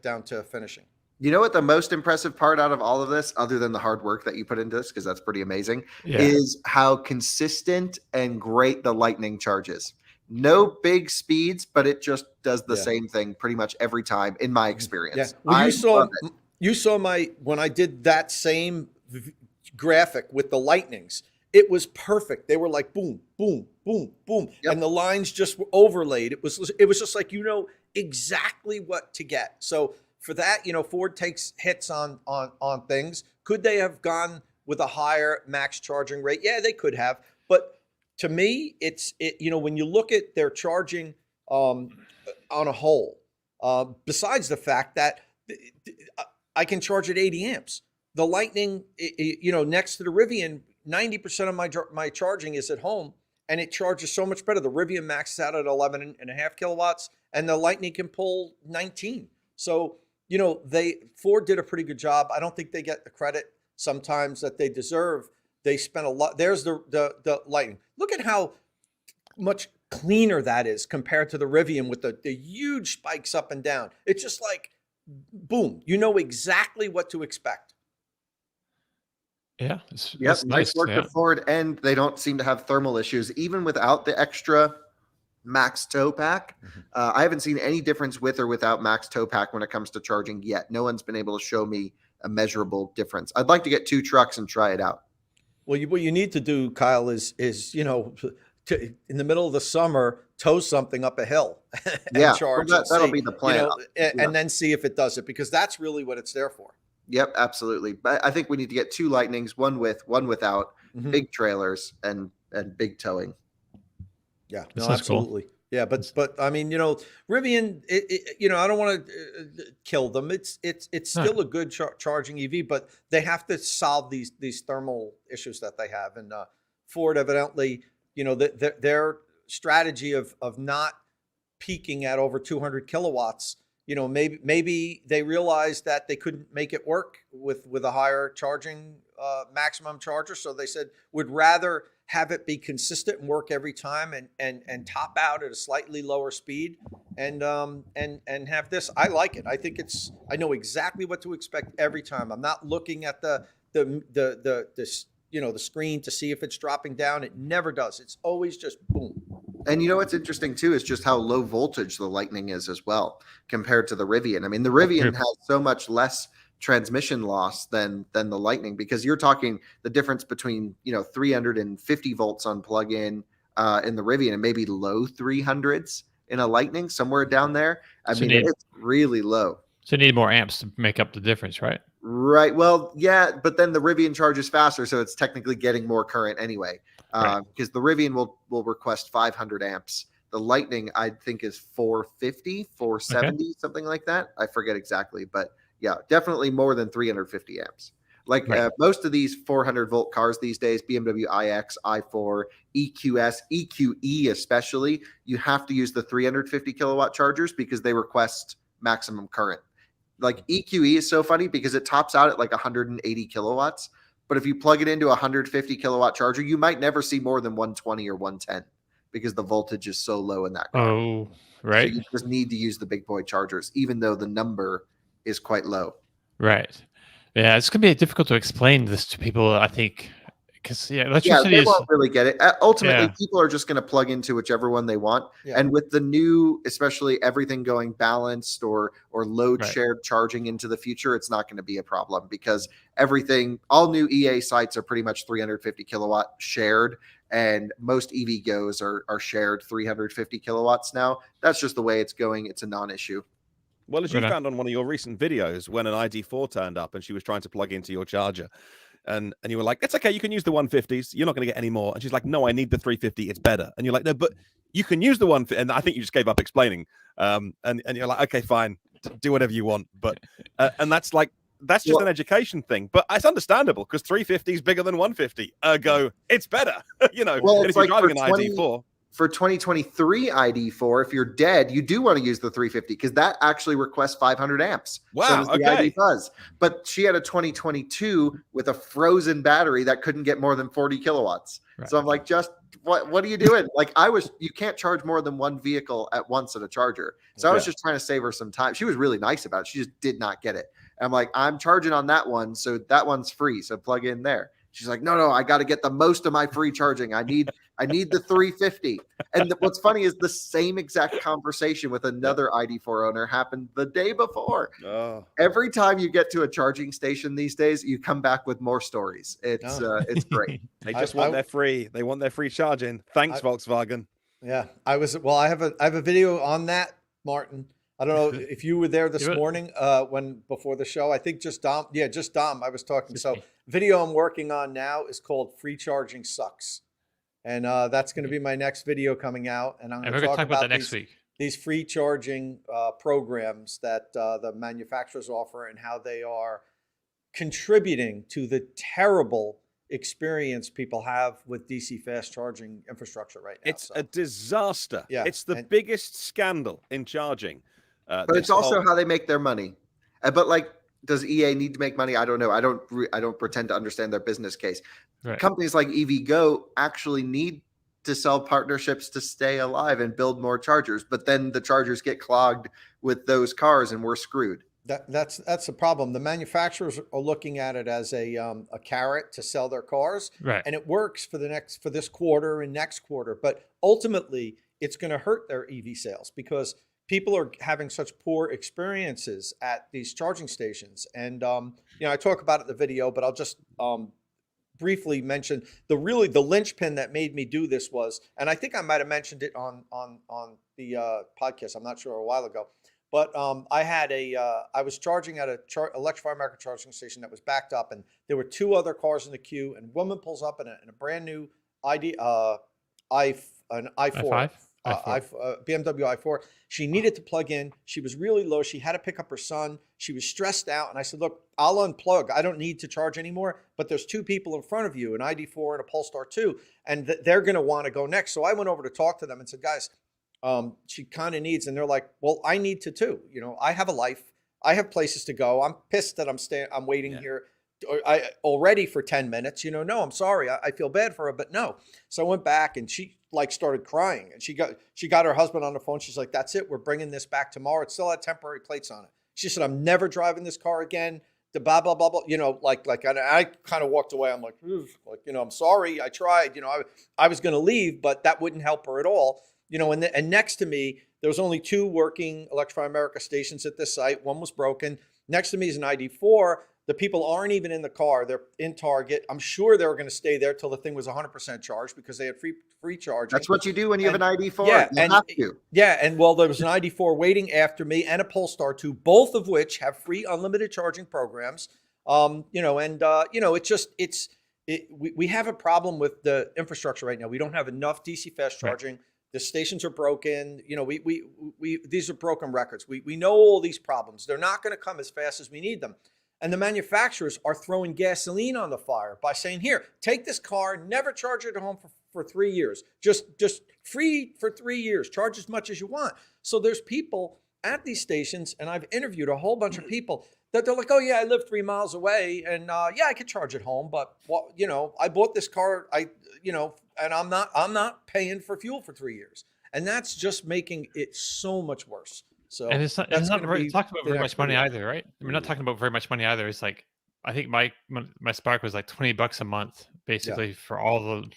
down to finishing. You know what the most impressive part out of all of this, other than the hard work that you put into this, because that's pretty amazing, is how consistent and great the Lightning charges. No big speeds, but it just does the same thing pretty much every time, in my experience. Yeah. Well, you saw when I did that same graphic with the Lightnings, it was perfect. They were like boom, boom, boom, boom, and the lines just were overlaid. It was just like exactly what to get. So for that, Ford takes hits on things. Could they have gone with a higher max charging rate? Yeah, they could have. But to me, when you look at their charging on a whole, besides the fact that I can charge at 80 amps, the Lightning, next to the Rivian, 90% of my charging is at home, and it charges so much better. The Rivian maxes out at 11.5 kilowatts, and the Lightning can pull 19. So, Ford did a pretty good job. I don't think they get the credit sometimes that they deserve. They spent a lot. There's the Lightning. Look at how much cleaner that is compared to the Rivian with the huge spikes up and down. It's just like, boom, you know exactly what to expect. Yeah. It's nice work to Ford, and they don't seem to have thermal issues, even without the extra max tow pack. I haven't seen any difference with or without max tow pack when it comes to charging yet. No one's been able to show me a measurable difference. I'd like to get 2 trucks and try it out. Well, what you need to do, Kyle, is in the middle of the summer, tow something up a hill and Yeah, charge well, and that'll see, be the plan. and then see if it does it, because that's really what it's there for. Yep, absolutely. But I think we need to get 2 Lightnings, one with, one without, big trailers and big towing. Yeah, That no, sounds absolutely. Cool. Yeah, but I mean, Rivian, I don't want to kill them. It's still a good charging EV, but they have to solve these thermal issues that they have. And Ford evidently, their strategy of not peaking at over 200 kilowatts, maybe they realized that they couldn't make it work with a higher charging maximum charger, so they said would rather have it be consistent and work every time and top out at a slightly lower speed and have this. I like it. I think I know exactly what to expect every time. I'm not looking at the screen to see if it's dropping down. It never does. It's always just boom. And what's interesting too is just how low voltage the Lightning is as well compared to the Rivian. I mean, the Rivian has so much less transmission loss than the Lightning, because you're talking the difference between 350 volts on plug-in in the Rivian and maybe low 300s in a Lightning, somewhere down there. I mean, it's really low. So you need more amps to make up the difference, right? Right. Well, yeah, but then the Rivian charges faster, so it's technically getting more current anyway. Because the Rivian will request 500 amps. The Lightning, I think, is 450, 470, something like that. I forget exactly, but yeah, definitely more than 350 amps. Like most of these 400 volt cars these days, BMW iX, i4, EQS, EQE especially, you have to use the 350 kilowatt chargers because they request maximum current. Like EQE is so funny because it tops out at like 180 kilowatts. But if you plug it into a 150 kilowatt charger, you might never see more than 120 or 110 because the voltage is so low in that car. Oh, right. So you just need to use the big boy chargers, even though the number is quite low. Right. Yeah, it's going to be difficult to explain this to people, I think, because electricity they won't really get it. Ultimately, Yeah. people are just going to plug into whichever one they want. Yeah. And with the new, especially everything going balanced or load shared charging into the future, it's not going to be a problem because all new EA sites are pretty much 350 kilowatt shared. And most EV Go's are shared 350 kilowatts now. That's just the way it's going. It's a non-issue. Well, as you found on one of your recent videos, when an ID4 turned up and she was trying to plug into your charger, and you were like, it's okay, you can use the 150s, you're not going to get any more. And she's like, no, I need the 350, it's better. And you're like, no, but you can use the 150. And I think you just gave up explaining. And you're like, okay, fine, do whatever you want. But and that's just an education thing. But it's understandable because 350 is bigger than 150. Ergo, it's better. Well, if you're driving an ID4. For 2023 ID4, if you're dead, you do want to use the 350 because that actually requests 500 amps. Wow, so does the ID Buzz. But she had a 2022 with a frozen battery that couldn't get more than 40 kilowatts. Right. So I'm like, just what are you doing? Like you can't charge more than one vehicle at once at a charger. So I was just trying to save her some time. She was really nice about it. She just did not get it. And I'm like, I'm charging on that one, so that one's free. So plug in there. She's like, no, I got to get the most of my free charging. I need the 350. And what's funny is the same exact conversation with another ID4 owner happened the day before. Oh. Every time you get to a charging station these days, you come back with more stories. It's great. They just want their free. They want their free charging. Thanks, Volkswagen. Yeah, I have a video on that, Martin. I don't know if you were there this morning before the show. I think just Dom. Yeah, just Dom. I was talking. So video I'm working on now is called Free Charging Sucks. And that's going to be my next video coming out. And I'm going to talk about that next week. These free charging programs that the manufacturers offer and how they are contributing to the terrible experience people have with DC fast charging infrastructure right now. It's a disaster. Yeah, it's the biggest scandal in charging. But it's also how they make their money. But does EA need to make money? I don't know. I don't pretend to understand their business case. Right. Companies like EVgo actually need to sell partnerships to stay alive and build more chargers. But then the chargers get clogged with those cars, and we're screwed. That's the problem. The manufacturers are looking at it as a carrot to sell their cars, right? And it works for this quarter and next quarter. But ultimately, it's going to hurt their EV sales because people are having such poor experiences at these charging stations. And I talk about it in the video, but I'll just briefly mention the linchpin that made me do this was, and I think I might have mentioned it on the podcast. I'm not sure, a while ago, but I was charging at a Electrify America charging station that was backed up, and there were 2 other cars in the queue, and a woman pulls up in a brand new i4. i5? BMW i4. She needed to plug in. She was really low. She had to pick up her son. She was stressed out. And I said, look, I'll unplug. I don't need to charge anymore, but there's 2 people in front of you, an ID4 and a Polestar 2, and they're going to want to go next. So I went over to talk to them and said, guys, she kind of needs, and they're like, well, I need to too. I have a life. I have places to go. I'm pissed that I'm waiting here already for 10 minutes. No, I'm sorry. I feel bad for her, but no. So I went back, and she started crying, and she got her husband on the phone. She's like, that's it. We're bringing this back tomorrow. It still had temporary plates on it. She said, I'm never driving this car again. The blah, blah, blah, blah, and I kind of walked away. I'm like, I'm sorry. I tried, I was going to leave, but that wouldn't help her at all. And next to me, there was only 2 working Electrify America stations at this site. One was broken. Next to me is an ID4. The people aren't even in the car. They're in Target. I'm sure they were going to stay there till the thing was 100% charged because they had free charging. That's what you do when you have an ID4. Yeah, you have to. Yeah, and well, there was an ID4 waiting after me and a Polestar 2, both of which have free unlimited charging programs. We have a problem with the infrastructure right now. We don't have enough DC fast charging. Right. The stations are broken. These are broken records. We know all these problems. They're not going to come as fast as we need them. And the manufacturers are throwing gasoline on the fire by saying, here, take this car, never charge it at home for 3 years. Just free for 3 years. Charge as much as you want. So there's people at these stations, and I've interviewed a whole bunch of people that they're like, oh yeah, I live 3 miles away, and yeah, I could charge at home, but I bought this car, and I'm not paying for fuel for 3 years. And that's just making it so much worse. So, and it's not talking about very much money either, right? We're not talking about very much money either. It's like, I think my Spark was like $20 a month, basically, for all the.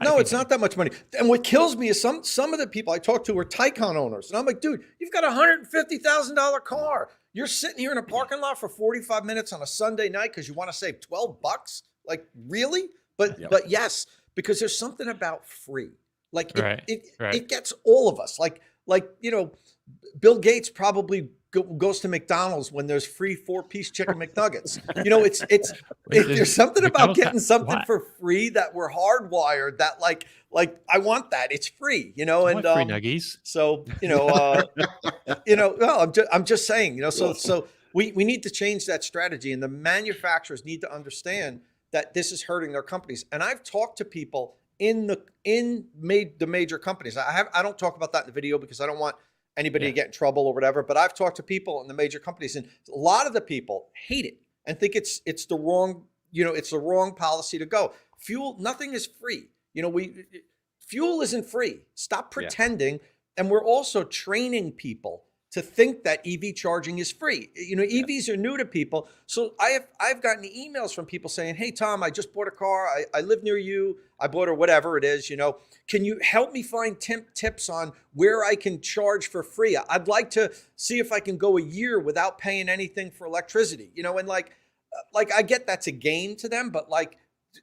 No, it's not that much money. And what kills me is some of the people I talk to are Taycan owners, and I'm like, dude, you've got a $150,000 car. You're sitting here in a parking lot for 45 minutes on a Sunday night because you want to save $12. Like, really? But yes, because there's something about free. Like it gets all of us. Like Bill Gates probably goes to McDonald's when there's free 4-piece chicken McNuggets. There's something about getting something for free that we're hardwired that like I want that. It's free, and free nuggies. So, well, I'm just saying, so we need to change that strategy, and the manufacturers need to understand that this is hurting their companies. And I've talked to people in the major companies. I don't talk about that in the video because I don't want anybody to get in trouble or whatever, but I've talked to people in the major companies, and a lot of the people hate it and think it's the wrong, it's the wrong policy to go. Fuel, nothing is free. Fuel isn't free. Stop pretending. And we're also training people to think that EV charging is free. EVs are new to people. So I've gotten emails from people saying, hey, Tom, I just bought a car. I live near you. I bought, or whatever it is, can you help me find tips on where I can charge for free? I'd like to see if I can go a year without paying anything for electricity, and like I get that's a game to them, but like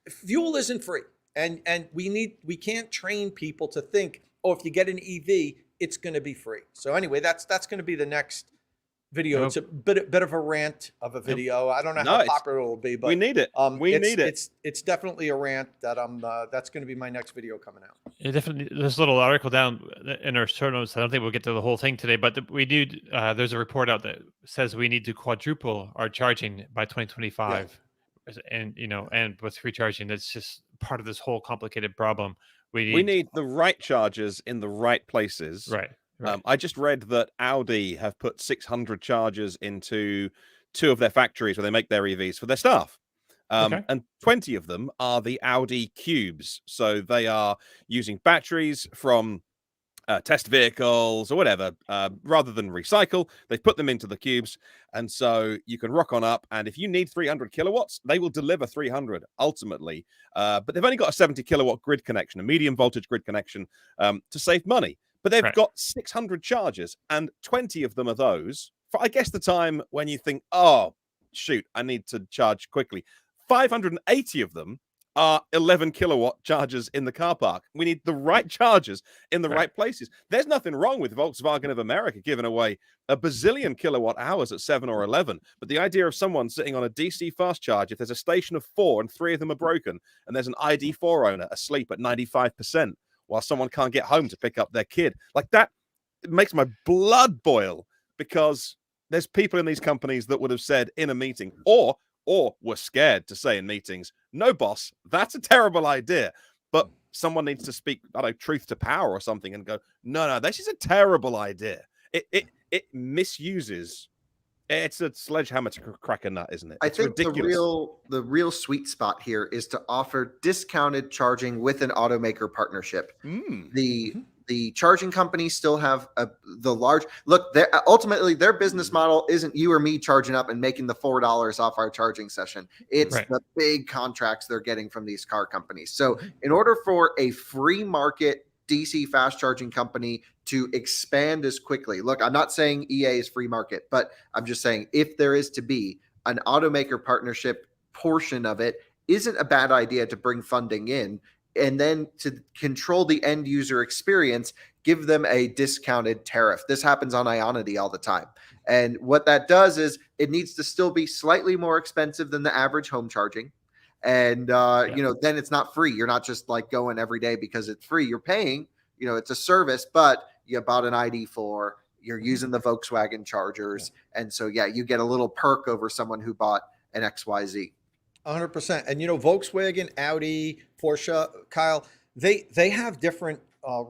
fuel isn't free. And we can't train people to think, oh, if you get an EV, it's going to be free. So anyway, that's going to be the next video. It's a bit of a rant of a video. I don't know how popular it will be, but we need it. Need it. It's definitely a rant that that's going to be my next video coming out. Yeah, definitely. There's a little article down in our show notes. I don't think we'll get to the whole thing today, but we do. There's a report out that says we need to quadruple our charging by 2025, and and with free charging, that's just part of this whole complicated problem. We need the right chargers in the right places. Right. I just read that Audi have put 600 chargers into 2 of their factories where they make their EVs for their staff. And 20 of them are the Audi Cubes. So they are using batteries from test vehicles or whatever, rather than recycle. They put them into the Cubes. And so you can rock on up. And if you need 300 kilowatts, they will deliver 300 ultimately. But they've only got a 70 kilowatt grid connection, a medium voltage grid connection, to save money. But they've got 600 chargers, and 20 of them are those for, I guess, the time when you think, oh, shoot, I need to charge quickly. 580 of them are 11 kilowatt chargers in the car park. We need the right chargers in the right places. There's nothing wrong with Volkswagen of America giving away a bazillion kilowatt hours at 7 or 11. But the idea of someone sitting on a DC fast charge, if there's a station of 4 and 3 of them are broken, and there's an ID4 owner asleep at 95% while someone can't get home to pick up their kid, like that, it makes my blood boil, because there's people in these companies that would have said in a meeting, or were scared to say in meetings, no, boss, that's a terrible idea. But someone needs to speak, I don't know, truth to power or something and go, no, this is a terrible idea. It misuses. It's a sledgehammer to crack a nut, isn't it? It's I think ridiculous. the real sweet spot here is to offer discounted charging with an automaker partnership. The charging companies still have the large look. Ultimately, their business model isn't you or me charging up and making the $4 off our charging session. It's the big contracts they're getting from these car companies. So in order for a free market DC fast charging company to expand as quickly, look, I'm not saying EA is free market, but I'm just saying if there is to be an automaker partnership portion of it, isn't a bad idea to bring funding in. And then to control the end user experience, give them a discounted tariff. This happens on Ionity all the time. And what that does is it needs to still be slightly more expensive than the average home charging. And, then it's not free. You're not just like going every day because it's free. You're paying, it's a service, but you bought an ID4, you're using the Volkswagen chargers. And so, you get a little perk over someone who bought an XYZ. 100%. And Volkswagen, Audi, Porsche, Kyle, they have different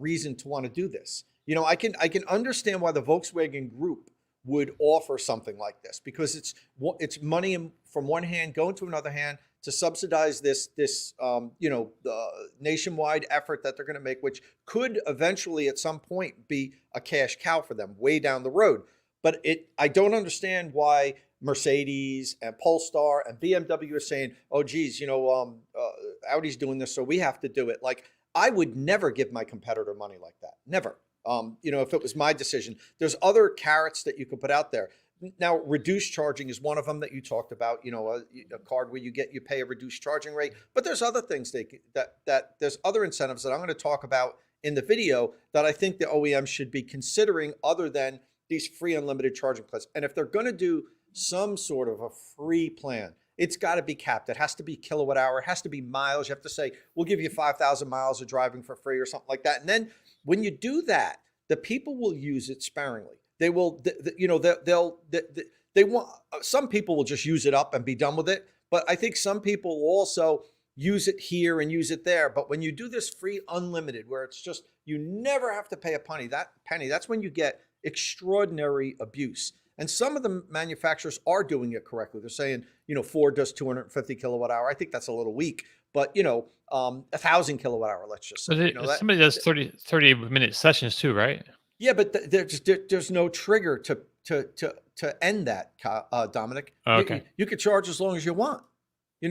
reason to want to do this. I can understand why the Volkswagen Group would offer something like this, because it's money from one hand going to another hand to subsidize this the nationwide effort that they're going to make, which could eventually at some point be a cash cow for them way down the road. But I don't understand why Mercedes and Polestar and BMW are saying, oh, geez, Audi's doing this, so we have to do it. Like, I would never give my competitor money like that. Never. If it was my decision. There's other carrots that you could put out there. Now, reduced charging is one of them that you talked about, a card where you pay a reduced charging rate. But there's other things that there's other incentives that I'm going to talk about in the video that I think the OEMs should be considering other than these free unlimited charging plans. And if they're going to do some sort of a free plan, it's got to be capped. It has to be kilowatt hour. It has to be miles. You have to say, we'll give you 5,000 miles of driving for free or something like that. And then when you do that, the people will use it sparingly. They will, they want, some people will just use it up and be done with it. But I think some people will also use it here and use it there. But when you do this free unlimited, where it's just, you never have to pay a penny, that's when you get extraordinary abuse. And some of the manufacturers are doing it correctly. They're saying, Ford does 250 kilowatt hour. I think that's a little weak, but 1,000 kilowatt hour, let's just say. Somebody does 30-minute sessions too, right? Yeah, but there's no trigger to end that, Dominic. Okay. You could charge as long as you want. You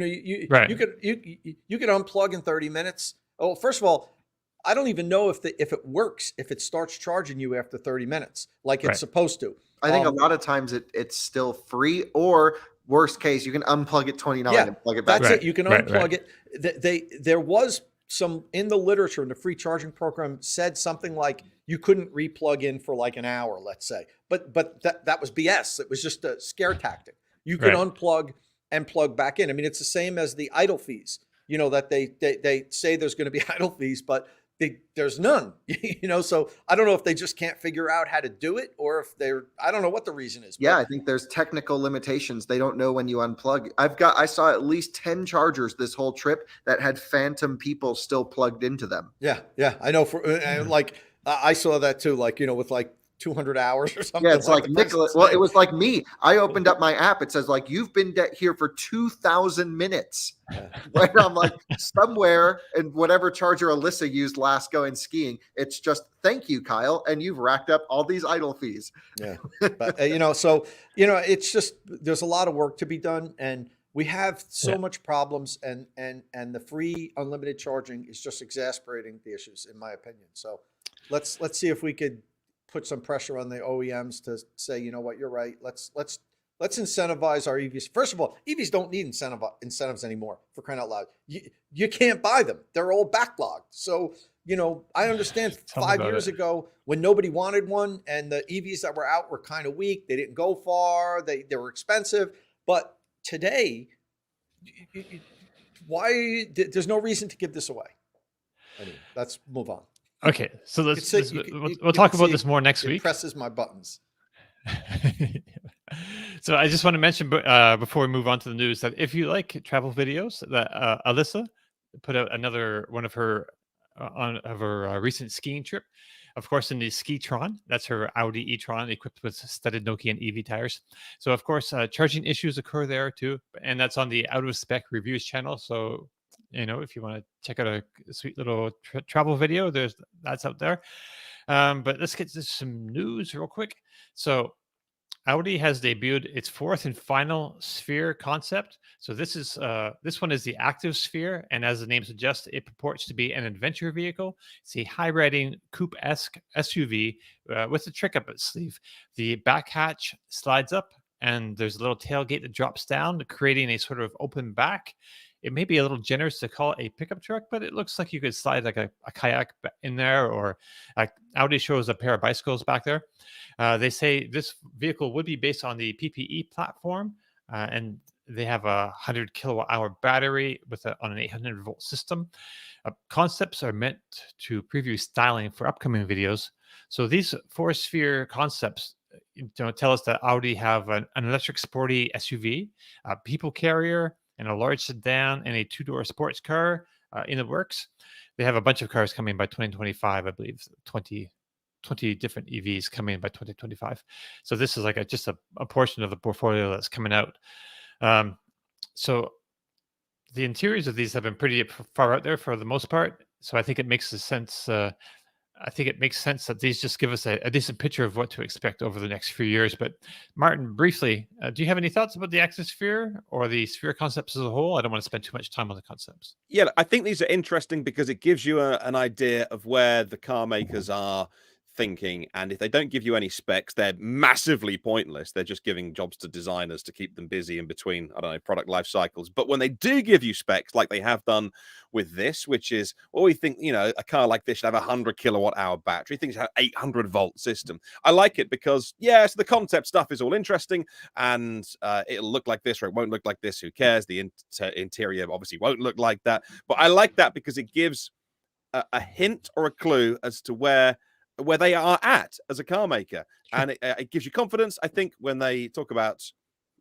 could unplug in 30 minutes. Oh, first of all, I don't even know if it works, if it starts charging you after 30 minutes like it's supposed to. I think a lot of times it's still free, or worst case, you can unplug it 29 and plug it back. That's it. You can unplug it. There was some in the literature in the free charging program said something like you couldn't replug in for like an hour, let's say. But that was BS. It was just a scare tactic. You can unplug and plug back in. I mean, it's the same as the idle fees. That they say there's going to be idle fees, but there's none, so I don't know if they just can't figure out how to do it, or if I don't know what the reason is. Yeah, I think there's technical limitations. They don't know when you unplug. I saw at least 10 chargers this whole trip that had phantom people still plugged into them. Yeah, I know. I saw that too, with 200 hours or something. Yeah, it's like Nicholas. Well, it was like me. I opened up my app. It says you've been here for 2,000 minutes. Right? I'm like somewhere in whatever charger Alyssa used last going skiing. It's just thank you, Kyle, and you've racked up all these idle fees. Yeah, but it's just there's a lot of work to be done, and we have so much problems, and the free unlimited charging is just exasperating the issues, in my opinion. So let's see if we could put some pressure on the OEMs to say, you know what, you're right. Let's Let's incentivize our EVs. First of all, EVs don't need incentives anymore, for crying out loud. You can't buy them. They're all backlogged. So, I understand Tell me 5 about years it. ago when nobody wanted one and the EVs that were out were kind of weak. They didn't go far. They were expensive. But today, why? There's no reason to give this away. Anyway, let's move on. Okay, so we'll you talk can about see this more next it week. presses my buttons. So I just want to mention before we move on to the news that if you like travel videos, that Alyssa put out another one of her recent skiing trip. Of course, in the Ski-Tron, that's her Audi e-tron equipped with studded Nokia and EV tires. So, of course, charging issues occur there too, and that's on the Out of Spec Reviews channel. So, if you want to check out a sweet little travel video, that's out there. But let's get to some news real quick. So, Audi has debuted its fourth and final sphere concept. So this one is the Activesphere, and as the name suggests, it purports to be an adventure vehicle. It's a high-riding coupe-esque SUV with a trick up its sleeve. The back hatch slides up, and there's a little tailgate that drops down, creating a sort of open back. It may be a little generous to call it a pickup truck, but it looks like you could slide like a kayak in there, or Audi shows a pair of bicycles back there. They say this vehicle would be based on the PPE platform, and they have a 100 kilowatt hour battery on an 800 volt system. Concepts are meant to preview styling for upcoming videos. So these four sphere concepts tell us that Audi have an electric sporty SUV, a people carrier, and a large sedan and a two-door sports car in the works. They have a bunch of cars coming by 2025, I believe, 20 different EVs coming by 2025. So this is like just a portion of the portfolio that's coming out. So the interiors of these have been pretty far out there for the most part. So I think it makes sense. I think it makes sense that these just give us a decent picture of what to expect over the next few years. But Martin, briefly, do you have any thoughts about the Activesphere or the sphere concepts as a whole? I don't want to spend too much time on the concepts. Yeah, I think these are interesting because it gives you an idea of where the car makers are thinking, and if they don't give you any specs, they're massively pointless. They're just giving jobs to designers to keep them busy in between, I don't know, product life cycles. But when they do give you specs, like they have done with this, which is, well, we think, a car like this should have a 100 kilowatt hour battery. Things have 800 volt system. I like it because, yes, the concept stuff is all interesting, and it'll look like this or it won't look like this. Who cares? The interior obviously won't look like that. But I like that because it gives a hint or a clue as to where they are at as a car maker. Sure. And it gives you confidence, I think, when they talk about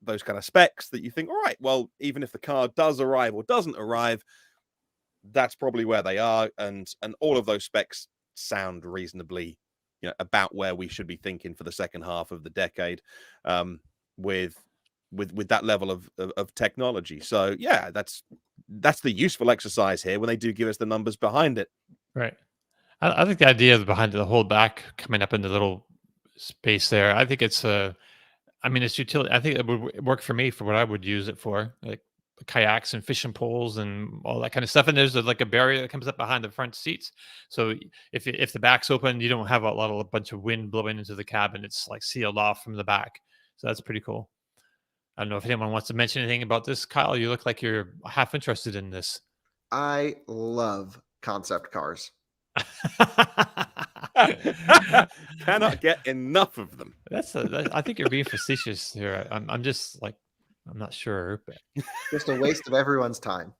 those kind of specs, that you think, all right, well, even if the car does arrive or doesn't arrive, that's probably where they are. And all of those specs sound reasonably, about where we should be thinking for the second half of the decade, with that level of technology. So yeah, that's the useful exercise here when they do give us the numbers behind it. Right. I think the idea behind the whole back coming up in the little space there, I think it's it's utility. I think it would work for me for what I would use it for, like kayaks and fishing poles and all that kind of stuff. And there's like a barrier that comes up behind the front seats. So if the back's open, you don't have a bunch of wind blowing into the cabin. It's like sealed off from the back. So that's pretty cool. I don't know if anyone wants to mention anything about this. Kyle, you look like you're half interested in this. I love concept cars. Cannot get enough of them. I think you're being facetious here. I'm just like, I'm not sure, but just a waste of everyone's time.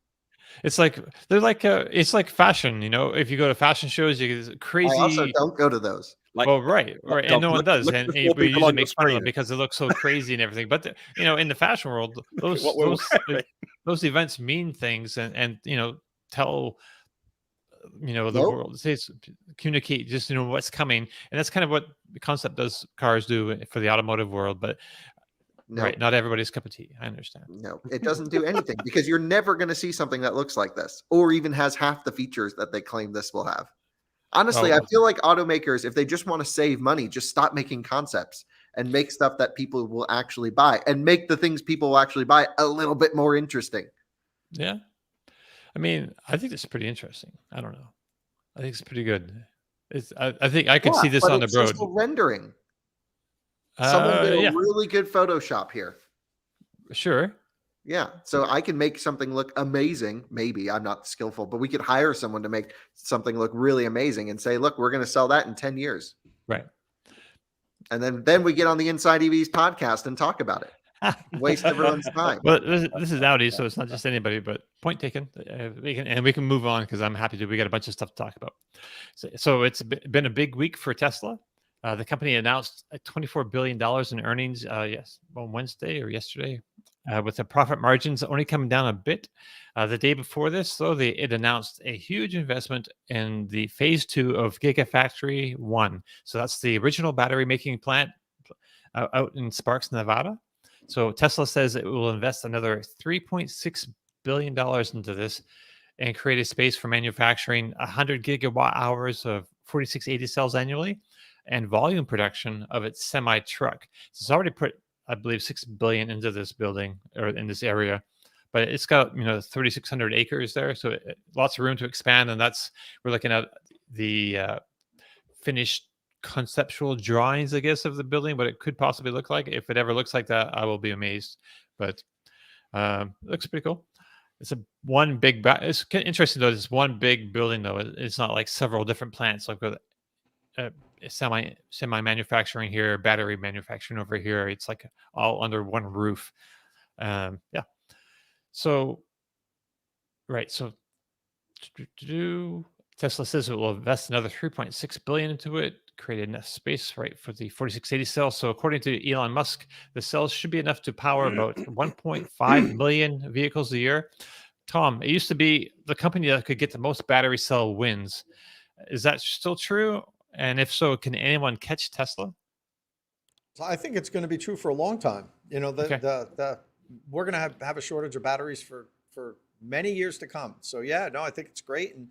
It's like it's like fashion. If you go to fashion shows, you get crazy. I also don't go to those. Right, and no one does, and we usually make fun of them because they look so crazy and everything. But in the fashion world, those events mean things, and tell the world, communicate just what's coming, and that's kind of what the concept does. Cars do for the automotive world, but right, not everybody's cup of tea. I understand. No, it doesn't do anything because you're never going to see something that looks like this, or even has half the features that they claim this will have. Honestly, I feel like automakers, if they just want to save money, just stop making concepts and make stuff that people will actually buy, and make the things people will actually buy a little bit more interesting. Yeah. I mean, I think it's pretty interesting. I don't know. I think it's pretty good. I think I could see this on the road. Rendering. Someone did a really good Photoshop here. Sure. Yeah. So I can make something look amazing. Maybe I'm not skillful, but we could hire someone to make something look really amazing and say, look, we're going to sell that in 10 years. Right. And then we get on the Inside EVs podcast and talk about it. Waste everyone's time. Well, this is Audi, so it's not just anybody. But point taken. We can move on because I'm happy to. We got a bunch of stuff to talk about. So it's been a big week for Tesla. The company announced $24 billion in earnings. Yes, on Wednesday or yesterday, with the profit margins only coming down a bit. The day before this, though, it announced a huge investment in the phase 2 of Gigafactory 1. So that's the original battery making plant out in Sparks, Nevada. So Tesla says it will invest another $3.6 billion into this and create a space for manufacturing 100 gigawatt hours of 4680 cells annually and volume production of its semi truck. So it's already put, I believe, $6 billion into this building or in this area, but it's got 3,600 acres there, so lots of room to expand. And we're looking at the finished conceptual drawings, I guess, of the building, what it could possibly look like. If it ever looks like that, I will be amazed. But it looks pretty cool. It's it's interesting though. It's one big building though. It's not like several different plants. Like with semi manufacturing here, battery manufacturing over here. It's like all under one roof. Yeah. So, right. So, Tesla says it will invest another $3.6 billion into it, create enough space for the 4680 cell. So, according to Elon Musk, the cells should be enough to power about 1.5 million vehicles a year. Tom, it used to be the company that could get the most battery cell wins. Is that still true? And if so, can anyone catch Tesla? I think it's going to be true for a long time. We're going to have a shortage of batteries for many years to come. So yeah, no, I think it's great. And,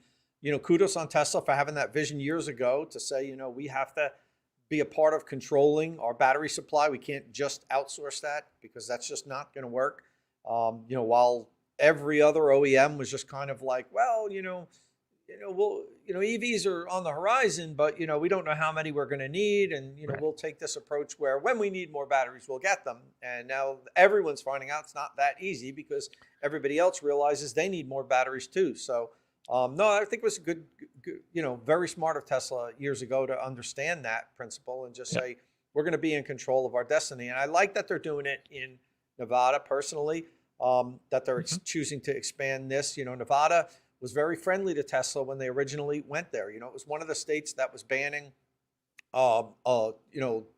kudos on Tesla for having that vision years ago to say, we have to be a part of controlling our battery supply. We can't just outsource that because that's just not going to work. While every other OEM was just kind of like, well, EVs are on the horizon, but we don't know how many we're going to need, and Right. We'll take this approach where when we need more batteries, we'll get them. And now everyone's finding out it's not that easy because everybody else realizes they need more batteries too. So no, I think it was a good, very smart of Tesla years ago to understand that principle and just say we're going to be in control of our destiny. And I like that they're doing it in Nevada personally. That they're choosing to expand this. Nevada was very friendly to Tesla when they originally went there. It was one of the states that was banning,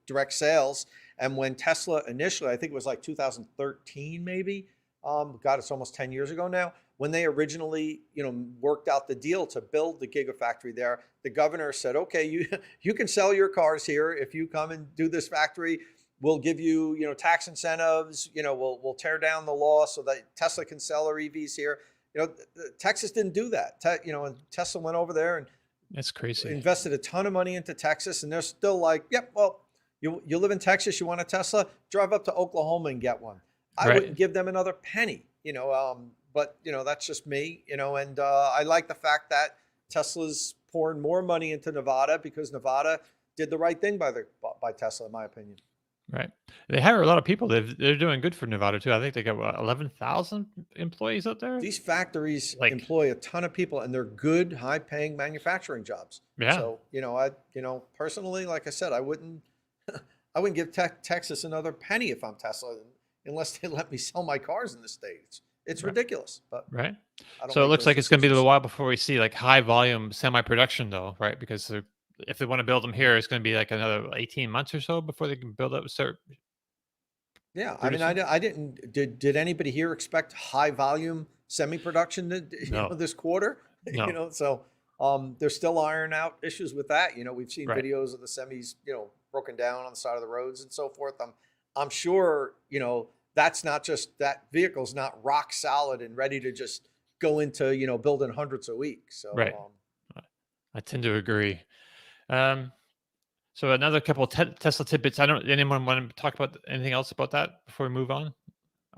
direct sales. And when Tesla initially, I think it was like 2013, maybe, God, it's almost 10 years ago now, when they originally, worked out the deal to build the Gigafactory there, the governor said, okay, you can sell your cars here. If you come and do this factory, we'll give you, tax incentives. We'll tear down the law so that Tesla can sell their EVs here. Texas didn't do that. And Tesla went over there and That's crazy. Invested a ton of money into Texas, and they're still like, yep, well, you live in Texas, you want a Tesla, drive up to Oklahoma and get one. I wouldn't give them another penny, but that's just me, and I like the fact that Tesla's pouring more money into Nevada because Nevada did the right thing by Tesla, in my opinion. Right. They hire a lot of people. They're doing good for Nevada too. I think they got 11,000 employees out there. These factories employ a ton of people, and they're good, high-paying manufacturing jobs. Yeah. So personally, like I said, I wouldn't give Texas another penny if I'm Tesla, unless they let me sell my cars in the States. It's ridiculous. But right. So it looks like it's going to be a little while before we see like high volume semi-production though, right? Because if they want to build them here, it's going to be like another 18 months or so before they can build up. Yeah, producing. I mean, I didn't. Did anybody here expect high volume semi-production this quarter? No. So they're still ironing out issues with that. We've seen videos of the semis, broken down on the side of the roads and so forth. I'm sure, that's not just that vehicle's not rock solid and ready to just go into, building hundreds a week. So I tend to agree. So another couple of Tesla tidbits. Anyone want to talk about anything else about that before we move on?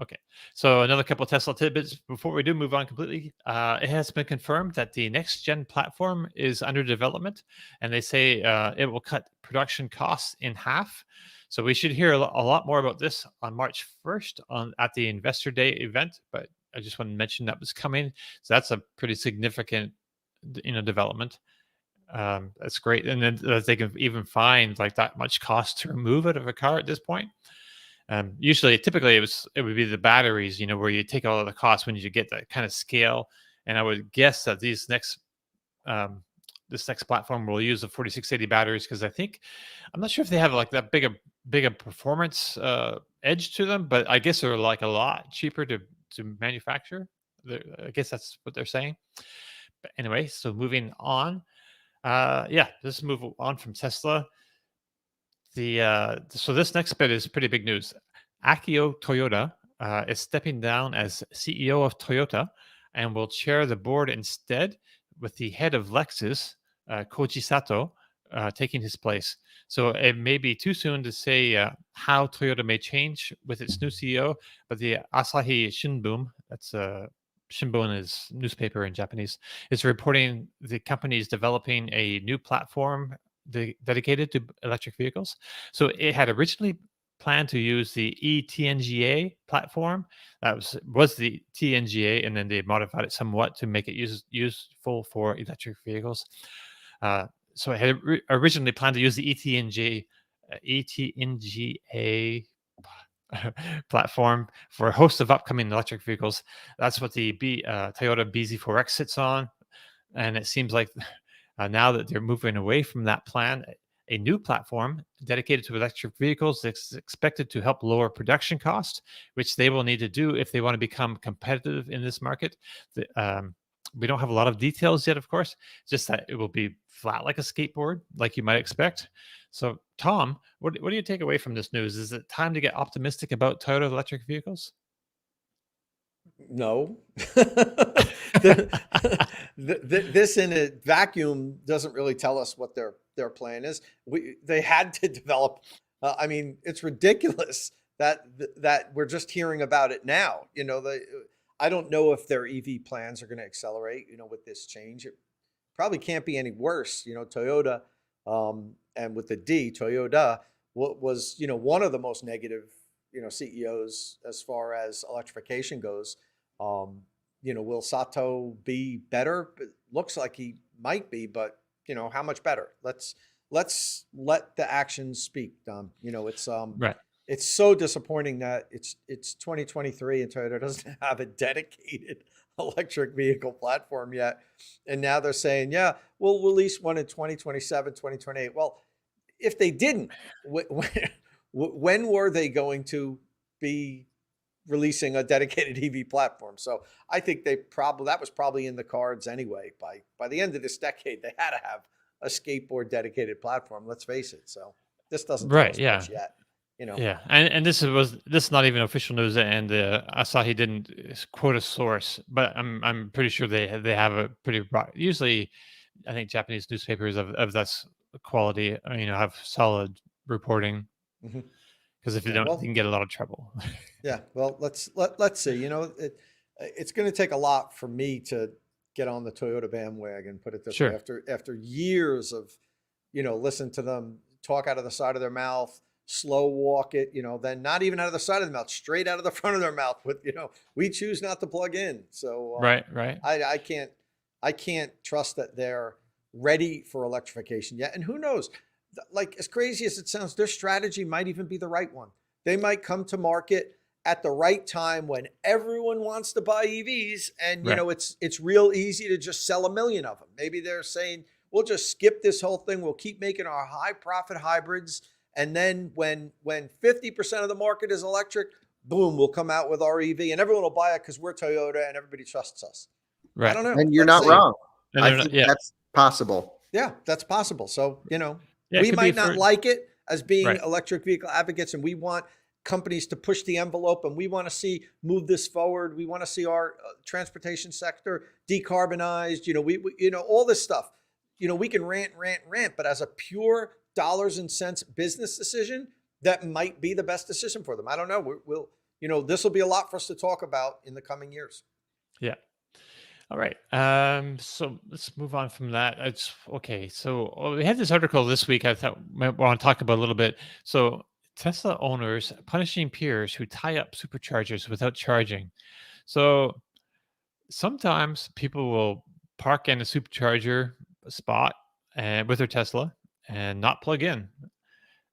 Okay. So another couple of Tesla tidbits before we do move on completely. It has been confirmed that the next gen platform is under development, and they say it will cut production costs in half. So we should hear a lot more about this on March 1st at the Investor Day event. But I just want to mention that was coming. So that's a pretty significant, development. That's great, and then they can even find like that much cost to remove it of a car at this point. Typically, it would be the batteries, where you take all of the costs when you get that kind of scale. And I would guess that this next platform will use the 4680 batteries because I'm not sure if they have like that big a performance edge to them, but I guess they're like a lot cheaper to manufacture. I guess that's what they're saying. But anyway, so moving on. Let's move on from Tesla. So this next bit is pretty big news. Akio Toyoda is stepping down as CEO of Toyota and will chair the board instead, with the head of Lexus, Koji Sato, taking his place. So it may be too soon to say how Toyota may change with its new CEO, but the Asahi Shimbun, that's Shimbun is newspaper in Japanese, is reporting the company is developing a new platform dedicated to electric vehicles. So it had originally planned to use the eTNGA platform. That was the TNGA, and then they modified it somewhat to make it useful for electric vehicles. So it had originally planned to use the eTNGA platform for a host of upcoming electric vehicles. That's what the Toyota BZ4X sits on, and it seems like now that they're moving away from that plan, a new platform dedicated to electric vehicles is expected to help lower production costs, which they will need to do if they want to become competitive in this market. We don't have a lot of details yet, of course, just that it will be flat like a skateboard, like you might expect. So, Tom, what do you take away from this news? Is it time to get optimistic about Toyota electric vehicles? No. This in a vacuum doesn't really tell us what their plan is. They had to develop. I mean, it's ridiculous that we're just hearing about it now. I don't know if their EV plans are going to accelerate. With this change, it probably can't be any worse. Toyota, and with the D, Toyota, was one of the most negative CEOs as far as electrification goes. Will Sato be better? It looks like he might be, but how much better? Let's let the actions speak, Dom. It's right. It's so disappointing that it's 2023 and Toyota doesn't have a dedicated electric vehicle platform yet. And now they're saying, yeah, we'll release one in 2027, 2028. Well, if they didn't, when were they going to be releasing a dedicated EV platform? So I think that was probably in the cards anyway. By the end of this decade, they had to have a skateboard dedicated platform. Let's face it. So this doesn't tell us much yet. Yeah, and this is not even official news, and Asahi didn't quote a source, but I'm pretty sure they have a pretty broad. Usually, I think Japanese newspapers of this quality, have solid reporting. Because if you don't, you can get a lot of trouble. Yeah, well, let's see. It's going to take a lot for me to get on the Toyota bandwagon. Put it this way, after years of, listen to them talk out of the side of their mouth, slow walk it, then not even out of the side of the mouth, straight out of the front of their mouth with, we choose not to plug in. So right. I can't trust that they're ready for electrification yet. And who knows? Like, as crazy as it sounds, their strategy might even be the right one. They might come to market at the right time when everyone wants to buy EVs, and it's real easy to just sell 1 million of them. Maybe they're saying, we'll just skip this whole thing. We'll keep making our high profit hybrids. And then when 50% of the market is electric, boom, we'll come out with our EV and everyone will buy it because we're Toyota and everybody trusts us. Right. I don't know. And you're not wrong. I think yeah. that's possible. Yeah, that's possible. So, we might not like it as being electric vehicle advocates, and we want companies to push the envelope, and we want to see move this forward. We want to see our transportation sector decarbonized. We all this stuff. We can rant, but as a pure dollars and cents business decision, that might be the best decision for them. I don't know. this will be a lot for us to talk about in the coming years. Yeah. All right. So let's move on from that. Okay. So we had this article this week. I thought we want to talk about a little bit. So Tesla owners punishing peers who tie up superchargers without charging. So sometimes people will park in a supercharger spot and with their Tesla and not plug in,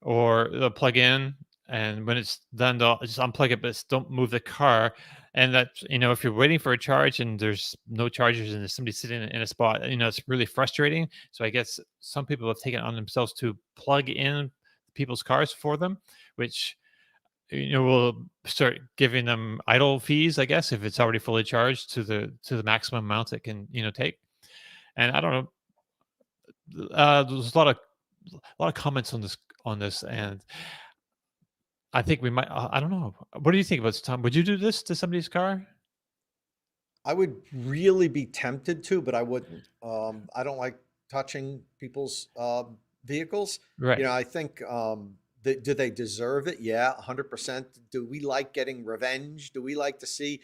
or they'll plug in and when it's done, they'll just unplug it, but don't move the car. And that, if you're waiting for a charge and there's no chargers and there's somebody sitting in a spot, it's really frustrating. So I guess some people have taken it on themselves to plug in people's cars for them, which will start giving them idle fees, I guess, if it's already fully charged to the maximum amount it can take. And I don't know, there's a lot of comments on this, and I think we might. I don't know. What do you think about this, Tom? Would you do this to somebody's car? I would really be tempted to, but I wouldn't. I don't like touching people's vehicles. Right. I think do they deserve it? Yeah, 100%. Do we like getting revenge? Do we like to see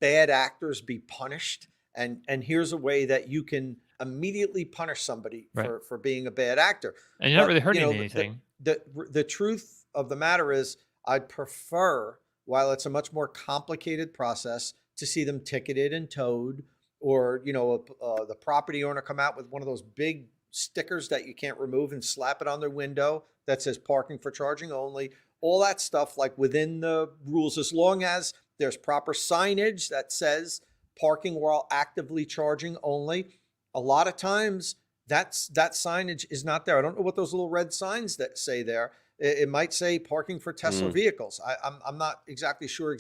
bad actors be punished? And here's a way that you can immediately punish somebody for being a bad actor. And you're not really hurting anything. The truth of the matter is, I'd prefer, while it's a much more complicated process, to see them ticketed and towed, or the property owner come out with one of those big stickers that you can't remove and slap it on their window that says parking for charging only. All that stuff, like within the rules, as long as there's proper signage that says parking while actively charging only. A lot of times that signage is not there. I don't know what those little red signs that say there. It might say parking for Tesla vehicles. I'm not exactly sure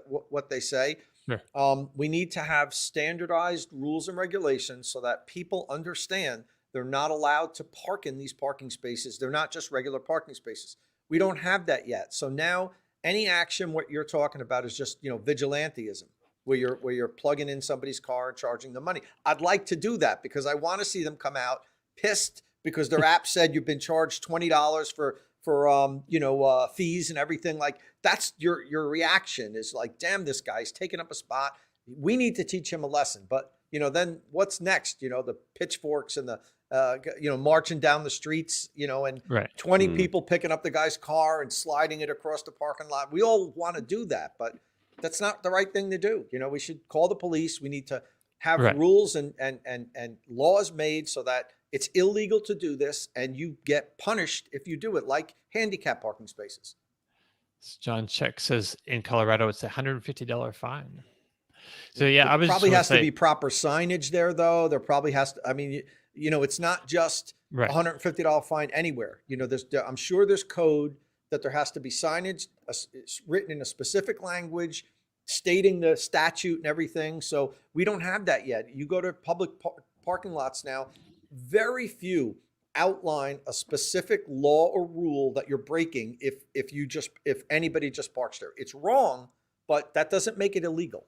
what they say. Sure. We need to have standardized rules and regulations so that people understand they're not allowed to park in these parking spaces. They're not just regular parking spaces. We don't have that yet. So now any action, what you're talking about is just, vigilantism, where you're plugging in somebody's car and charging them money. I'd like to do that because I want to see them come out pissed because their app said you've been charged $20 for fees and everything. Like, that's your reaction is like, damn, this guy's taking up a spot. We need to teach him a lesson. But then what's next? The pitchforks and the marching down the streets, and 20 people picking up the guy's car and sliding it across the parking lot. We all want to do that, but that's not the right thing to do. We should call the police. We need to have rules and laws made so that it's illegal to do this, and you get punished if you do it, like handicap parking spaces. John Check says in Colorado it's $150 fine. So yeah, I was probably has to be proper signage there, though. There probably has to. I mean, it's not just $150 fine anywhere. I'm sure there's code that there has to be signage it's written in a specific language stating the statute and everything. So we don't have that yet. You go to public parking lots now. Very few outline a specific law or rule that you're breaking if anybody just parks there. It's wrong, but that doesn't make it illegal.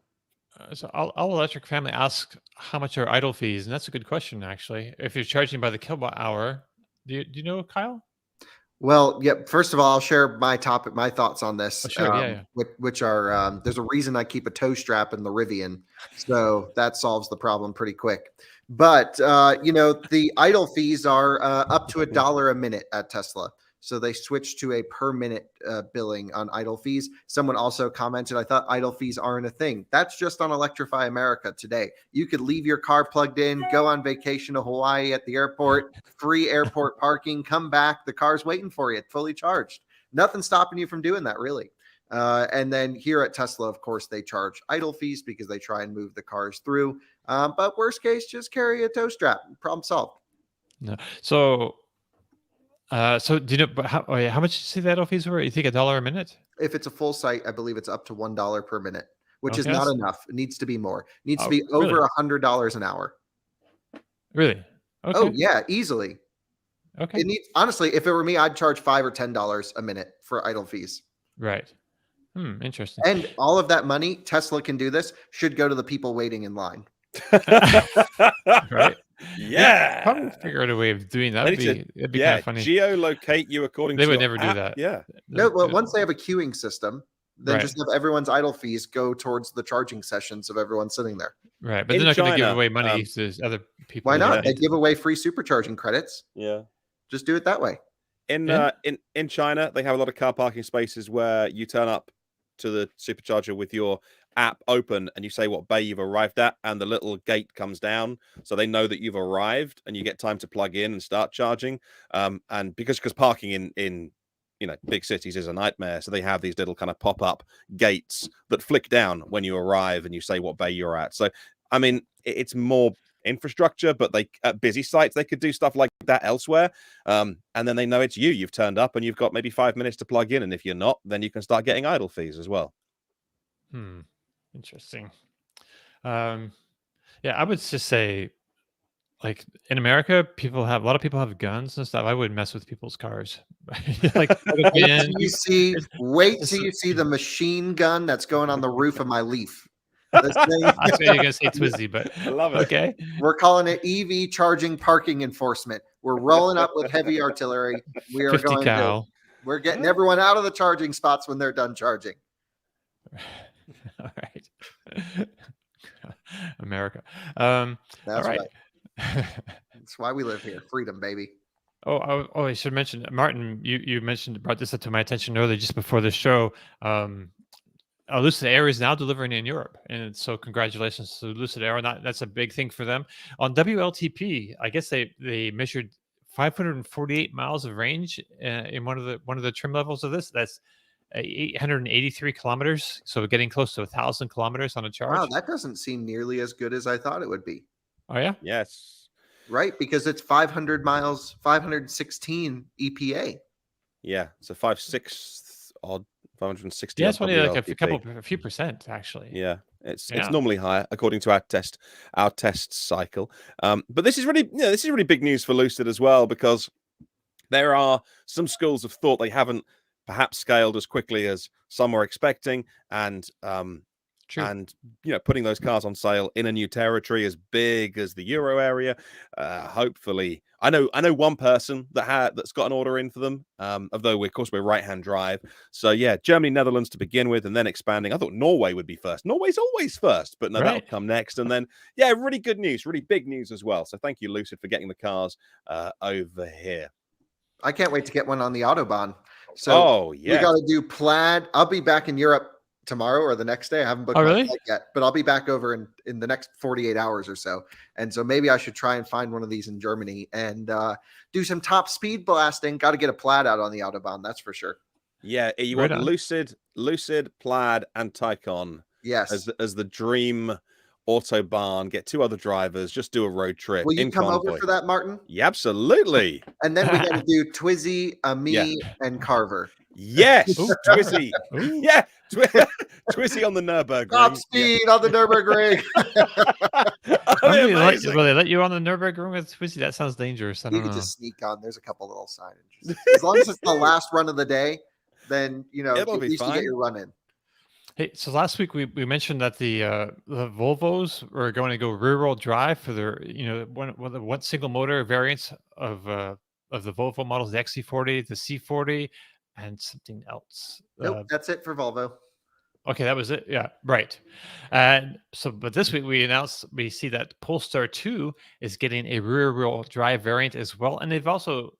So All Electric Family asks how much are idle fees, and that's a good question actually. If you're charging by the kilowatt hour, do you know, Kyle? Well, yeah. First of all, I'll share my thoughts on this. Oh, sure, Which are there's a reason I keep a toe strap in the Rivian, so that solves the problem pretty quick. But the idle fees are up to $1 a minute at Tesla. So they switched to a per minute billing on idle fees. Someone also commented, I thought idle fees aren't a thing. That's just on Electrify America today. You could leave your car plugged in, go on vacation to Hawaii at the airport, free airport parking, come back, the car's waiting for you, fully charged. Nothing stopping you from doing that, really. And then here at Tesla, of course, they charge idle fees because they try and move the cars through. But worst case, just carry a tow strap. Problem solved. No. So do you know how much did you say the idle fees were? You think $1 a minute? If it's a full site, I believe it's up to $1 per minute, which is not enough. It needs to be more. It needs to be over $100 an hour. Really? Okay. Oh yeah, easily. Okay. It needs, honestly, if it were me, I'd charge $5 or $10 a minute for idle fees. Right. Interesting. And all of that money, Tesla can do this, should go to the people waiting in line. Right. Yeah. Probably figure out a way of doing that. It'd be kind of funny. Geolocate you according they to would never app. do that. Yeah. No, well, once they have a queuing system, Then just have everyone's idle fees go towards the charging sessions of everyone sitting there. Right, but In they're not going to give China, away money to other people. Why not? Yeah. They give away free supercharging credits. Yeah. Just do it that way. In China, they have a lot of car parking spaces where you turn up to the supercharger with your app open and you say what bay you've arrived at, and the little gate comes down, so they know that you've arrived and you get time to plug in and start charging. And because parking in big cities is a nightmare, so they have these little kind of pop-up gates that flick down when you arrive and you say what bay you're at. So I mean, it's more infrastructure, but they at busy sites they could do stuff like that elsewhere, and then they know it's you've turned up and you've got maybe 5 minutes to plug in, and if you're not, then you can start getting idle fees as well. Interesting. Yeah, I would just say, like, in America, a lot of people have guns and stuff. I wouldn't mess with people's cars. Like, wait till you see the machine gun that's going on the roof of my Leaf. I was going to say Twizy, but I love it. Okay. We're calling it EV charging parking enforcement. We're rolling up with heavy artillery. We are 50 cal. We're getting everyone out of the charging spots when they're done charging. All right. America. That's all right. That's why we live here. Freedom, baby. I should mention, Martin, you brought this up to my attention earlier just before the show. Lucid Air is now delivering in Europe, and so congratulations to Lucid Air. That's a big thing for them. On WLTP, I guess they measured 548 miles of range in one of the trim levels of this. That's 883 kilometers, so getting close to 1,000 kilometers on a charge. Wow, that doesn't seem nearly as good as I thought it would be. Oh yeah, yes, right, because it's 500 miles, 516 EPA. Yeah, so 5/6 odd. 560. Yeah, it's only like a few percent actually. Yeah, it's normally higher according to our test cycle. But this is really big news for Lucid as well, because there are some schools of thought they haven't perhaps scaled as quickly as some were expecting, and putting those cars on sale in a new territory as big as the Euro area. Hopefully, I know one person that's got an order in for them. Although of course we're right-hand drive, so yeah, Germany, Netherlands to begin with, and then expanding. I thought Norway would be first. Norway's always first, but no, that'll come next. And then really good news, really big news as well. So thank you, Lucid, for getting the cars over here. I can't wait to get one on the Autobahn. So we got to do Plaid. I'll be back in Europe tomorrow or the next day. I haven't booked my flight yet, but I'll be back over in the next 48 hours or so. And so maybe I should try and find one of these in Germany and do some top speed blasting. Got to get a Plaid out on the Autobahn. That's for sure. Yeah. You want Lucid, Plaid, and Taycan. Yes. As the dream Autobahn. Get 2 other drivers. Just do a road trip. Will you come over for that, Martin? Yeah, absolutely. And then we got to do Twizy, me, and Carver. Yes, Twizy. Yeah, Twizy on the Nürburgring. Top speed on the Nürburgring. Will they let you on the Nürburgring with Twizy? That sounds dangerous. I don't know. Just sneak on. There's a couple little signages. As long as it's the last run of the day, then it'll be fine. You get your run in. Hey, so last week we mentioned that the Volvos were going to go rear-wheel drive for their one single motor variants of the Volvo models, the XC40, the C40, and something else. Nope, that's it for Volvo. Okay, that was it. Yeah, right. And so, but this week we see that Polestar 2 is getting a rear-wheel drive variant as well, and they've also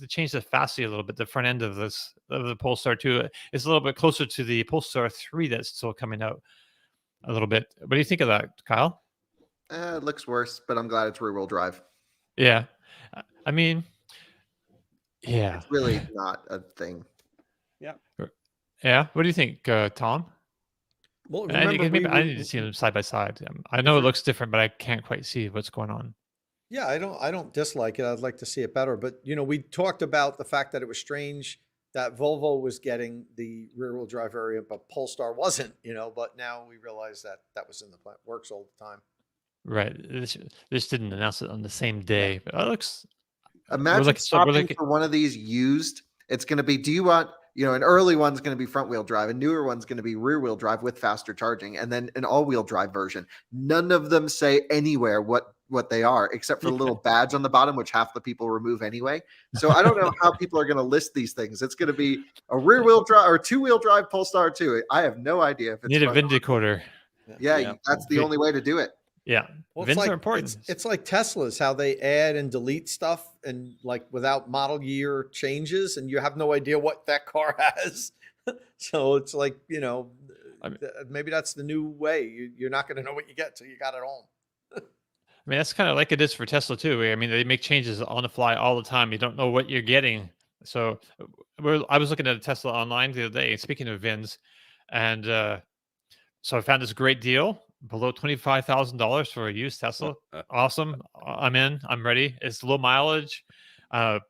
changed the chassis a little bit. The front end of the Polestar 2 is a little bit closer to the Polestar 3 that's still coming out a little bit. What do you think of that, Kyle? It looks worse, but I'm glad it's rear-wheel drive. Yeah, I mean, yeah, it's really not a thing. Yeah. What do you think, Tom? Well, I need to see them side by side. I know it looks different, but I can't quite see what's going on. Yeah, I don't dislike it. I'd like to see it better. But we talked about the fact that it was strange that Volvo was getting the rear-wheel drive variant, but Polestar wasn't. But now we realize that was in the plan. Works all the time. Right. This didn't announce it on the same day, but it looks. Imagine stopping for one of these used. It's going to be. Do you want? An early one's going to be front wheel drive, a newer one's going to be rear wheel drive with faster charging, and then an all wheel drive version. None of them say anywhere what what they are, except for the little badge on the bottom, which half the people remove anyway. So I don't know how people are going to list these things. It's going to be a rear-wheel drive or two-wheel drive Polestar 2. I have no idea if it's need a VIN decoder. Yeah, that's the only way to do it. Yeah, well, VINs are important. It's like Tesla's, how they add and delete stuff and like without model year changes, and you have no idea what that car has. So it's like, you know, maybe that's the new way. You're not going to know what you get till you got it home. I mean, that's kind of like it is for Tesla too. I mean, they make changes on the fly all the time. You don't know what you're getting. So I was looking at a Tesla online the other day, speaking of VINs, and so I found this great deal below $25,000 for a used Tesla. Awesome. I'm in. I'm ready. It's low mileage. You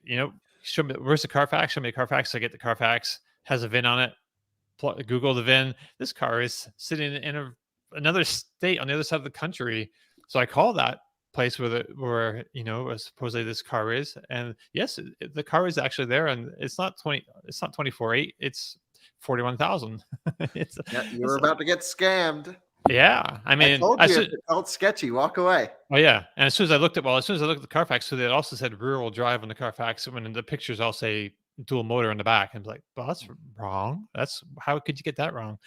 know, show me where's the Carfax. Show me the Carfax. I get the Carfax. Has a VIN on it. Google the VIN. This car is sitting in another state on the other side of the country. So I call that place where you know supposedly this car is, and yes, the car is actually there, and it's not 24.8. It's 41,000. You were about to get scammed. Yeah, I mean, I told you, if it felt sketchy, walk away. Oh yeah, and as soon as I looked at the Carfax, so it also said rear-wheel drive on the Carfax. When in the pictures, all say dual motor in the back. And I'm like, well, that's wrong. How could you get that wrong?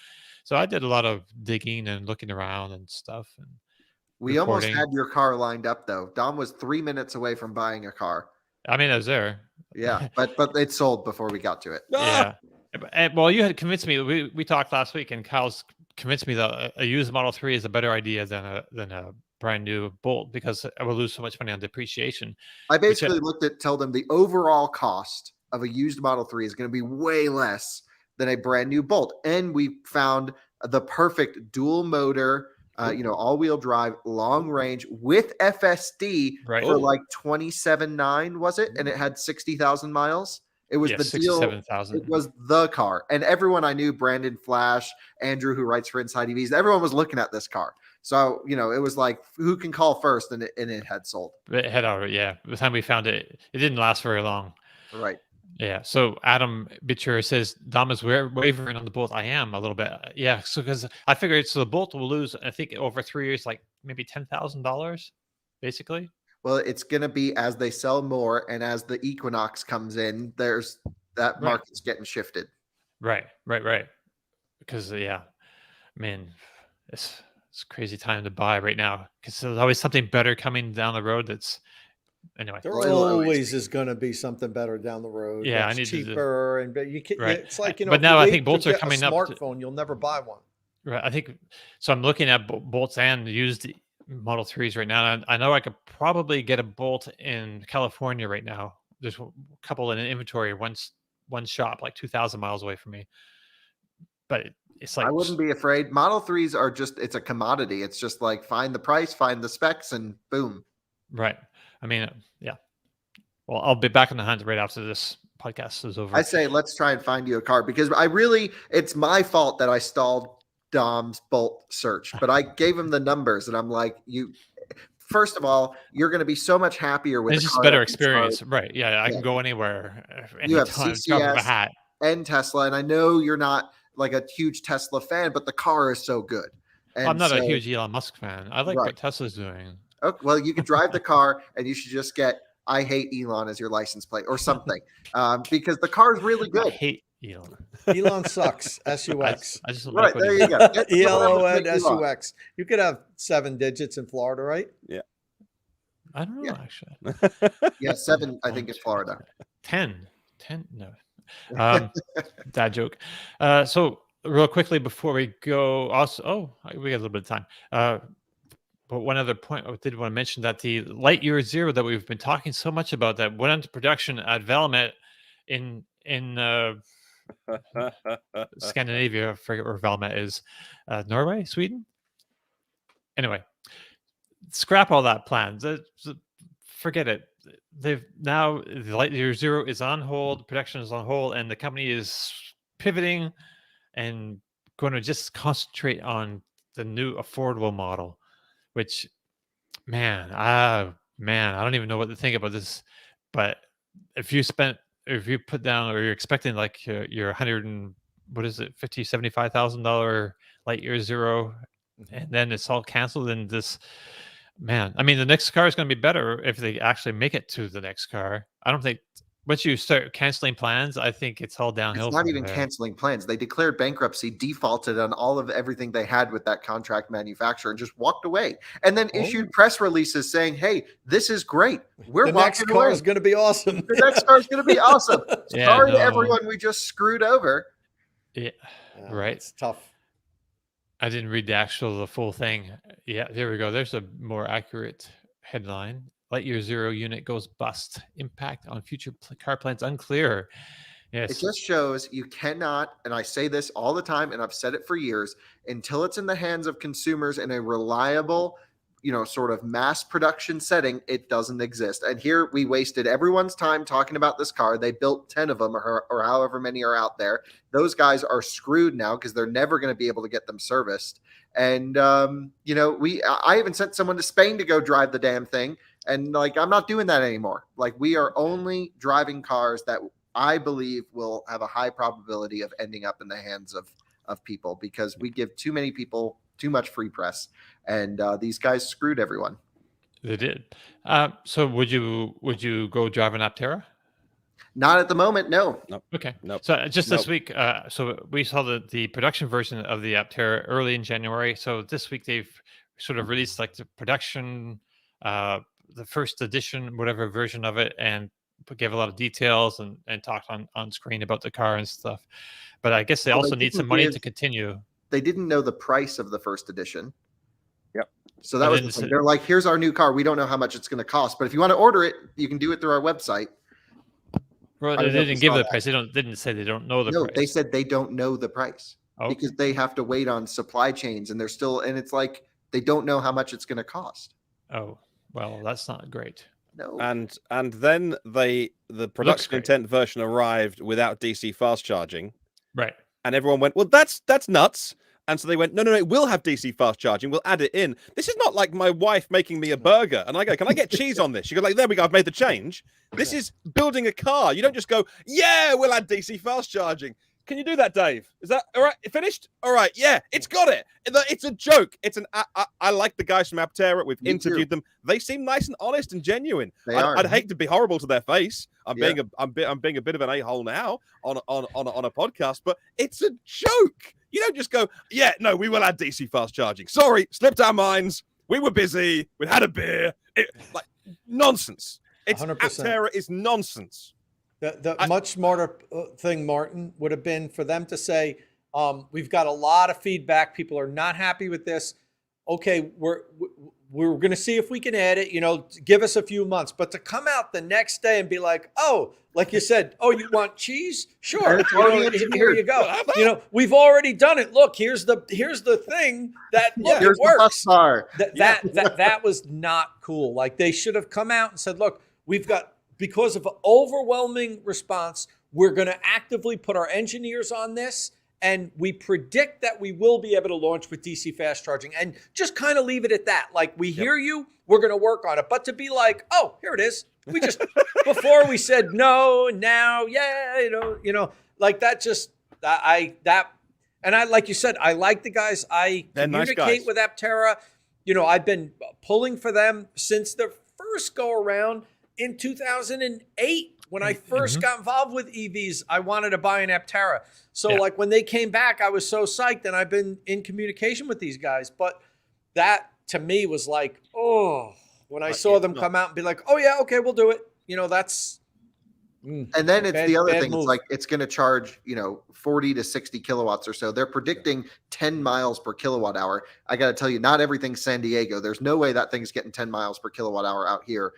So I did a lot of digging and looking around and stuff. And we almost had your car lined up though. Dom was 3 minutes away from buying a car. I mean, I was there. Yeah, but it sold before we got to it. Yeah. Well, you had convinced me. We talked last week, and Kyle's convinced me that a used Model 3 is a better idea than a brand new Bolt, because I will lose so much money on depreciation. I basically told them the overall cost of a used Model 3 is going to be way less than a brand new Bolt. And we found the perfect dual motor, all-wheel drive, long range with FSD for like $27,900, was it? And it had 60,000 miles. It was the deal. It was the car. And everyone I knew, Brandon Flash, Andrew, who writes for Inside EVs, everyone was looking at this car. So, it was like, who can call first? And it had sold. It had already, yeah. By the time we found it, it didn't last very long. Right. Yeah. So Adam Bitcher says, Dom is wavering on the Bolt. I am a little bit. Yeah. So because I figured, so the Bolt will lose, I think over 3 years, like maybe $10,000, basically. Well, it's going to be as they sell more, and as the Equinox comes in, there's that market's getting shifted. Right. Because I mean, it's a crazy time to buy right now, because there's always something better coming down the road. Anyway, there always is going to be something better down the road. Yeah, that's cheaper, and you can. Right. It's like but now I think Bolts are coming up. Smartphone, you'll never buy one. Right. I think so. I'm looking at Bolts and used Model 3s right now. I know I could probably get a Bolt in California right now. There's a couple in inventory. One shop like 2,000 miles away from me. But it's like, I wouldn't be afraid. Model 3s are it's a commodity. It's just like, find the price, find the specs, and boom. Right. I mean, yeah. Well, I'll be back on the hunt right after this podcast is over. I say, let's try and find you a car, because it's my fault that I stalled Dom's Bolt search, but I gave him the numbers, and I'm like, first of all, you're going to be so much happier with it's just a better experience. Right. Yeah. I can go anywhere. You have CCS and Tesla. And I know you're not like a huge Tesla fan, but the car is so good. And I'm not a huge Elon Musk fan. I like what Tesla's doing. Okay, well, you can drive the car, and you should just get "I hate Elon" as your license plate or something, because the car is really good. I hate Elon. Elon sucks. SUX. I just right there you go. ELON SUX. You could have 7 digits in Florida, right? Yeah. I don't know, actually. Yeah, 7. I think it's Florida. 10. No. Dad joke. So real quickly before we go, also, we got a little bit of time. But one other point I did want to mention, that the Lightyear Zero that we've been talking so much about, that went into production at Valmet in Scandinavia. I forget where Valmet is. Norway, Sweden. Anyway, scrap all that plan. Forget it. The Lightyear Zero is on hold. Production is on hold, and the company is pivoting and going to just concentrate on the new affordable model. Which, man, I don't even know what to think about this. But if you put down, or you're expecting like your $150,000-$75,000 Lightyear Zero, and then it's all canceled, and this Man, I mean, the next car is going to be better if they actually make it to the next car. I don't think once you start canceling plans, I think it's all downhill. It's not from even there. canceling plans. They declared bankruptcy, defaulted on all of everything they had with that contract manufacturer, and just walked away. And then issued press releases saying, "Hey, this is great. We're The next walking car away. is going to be awesome. The next car is going to be awesome." Yeah, Sorry to no. everyone we just screwed over. Yeah, Yeah, right. It's tough. I didn't read the full thing. Yeah, there we go. There's a more accurate headline. Lightyear Zero unit goes bust. Impact on future car plans unclear. It Yes. just shows you cannot, and I say this all the time, and I've said it for years, until it's in the hands of consumers in a reliable, sort of mass production setting, it doesn't exist. And here we wasted everyone's time talking about this car. They built 10 of them or however many are out there. Those guys are screwed now because they're never going to be able to get them serviced. And, I even sent someone to Spain to go drive the damn thing. And I'm not doing that anymore. We are only driving cars that I believe will have a high probability of ending up in the hands of people, because we give too many people too much free press, and these guys screwed everyone. They did. So would you go drive an Aptera? Not at the moment, no. Okay. Nope. So just this Nope. week, so we saw the production version of the Aptera early in January. So this week they've sort of released the production, the first edition, whatever version of it, and gave a lot of details and talked on screen about the car and stuff. But I guess they Well, also they need some didn't money give- to continue. They didn't know the price of the first edition. Yep. So that But was then the thing. it's- They're like, here's our new car. We don't know how much it's going to cost, but if you want to order it, you can do it through our website. Well, I they don't know if didn't you give saw the that. price. They didn't say they don't know the No, price. they said they don't know the price Oh, because they have to wait on supply chains, and it's like they don't know how much it's going to cost. oh, well, that's not great. No. And then the production great. intent version arrived without DC fast charging, Right. and everyone went, "Well, that's nuts." And so they went, no, it will have DC fast charging. We'll add it in. This is not like my wife making me a burger. And I go, "Can I get cheese on this?" She goes, "There we go. I've made the change." This is building a car. You don't just go, "Yeah, we'll add DC fast charging." Can you do that, Dave? Is that all right? Finished? All right. Yeah, it's got it. It's a joke. I like the guys from Aptera. We've Me interviewed too. them. They seem nice and honest and genuine. They are. I'd hate to be horrible to their face. I'm Yeah. being a bit of an a-hole now on a podcast, but it's a joke. You don't just go, "Yeah, no, we will add DC fast charging. Sorry, slipped our minds. We were busy. We had a beer." Nonsense. It's 100%. Aptera is nonsense. The much smarter thing, Martin, would have been for them to say, we've got a lot of feedback. People are not happy with this. Okay, we're going to see if we can add it, give us a few months. But to come out the next day and be like, "Oh, like you said, oh, you want cheese? Sure. It's already Here engineered. you go. We've already done it. Look, here's the thing that Here's it the bus works." bar. That was not cool. They should have come out and said, "Look, we've got, because of overwhelming response, we're going to actively put our engineers on this, and we predict that we will be able to launch with DC fast charging," and just kind of leave it at that. We hear you, we're going to work on it. But to be like, "Oh, here it is. We just before we said no, now yeah, that just and I, like you said, I like the guys. I They're nice communicate guys. with Aptera. I've been pulling for them since the first go around in 2008 when I first got involved with EVs. I wanted to buy an Aptera. So when they came back, I was so psyched, and I've been in communication with these guys. But that to me was like, oh, when I saw them come out and be like, "Oh yeah, okay, we'll do it." That's And then it's the other thing. move. It's like it's going to charge, 40 to 60 kilowatts or so. They're predicting 10 miles per kilowatt hour. I got to tell you, not everything's San Diego. There's no way that thing's getting 10 miles per kilowatt hour out here,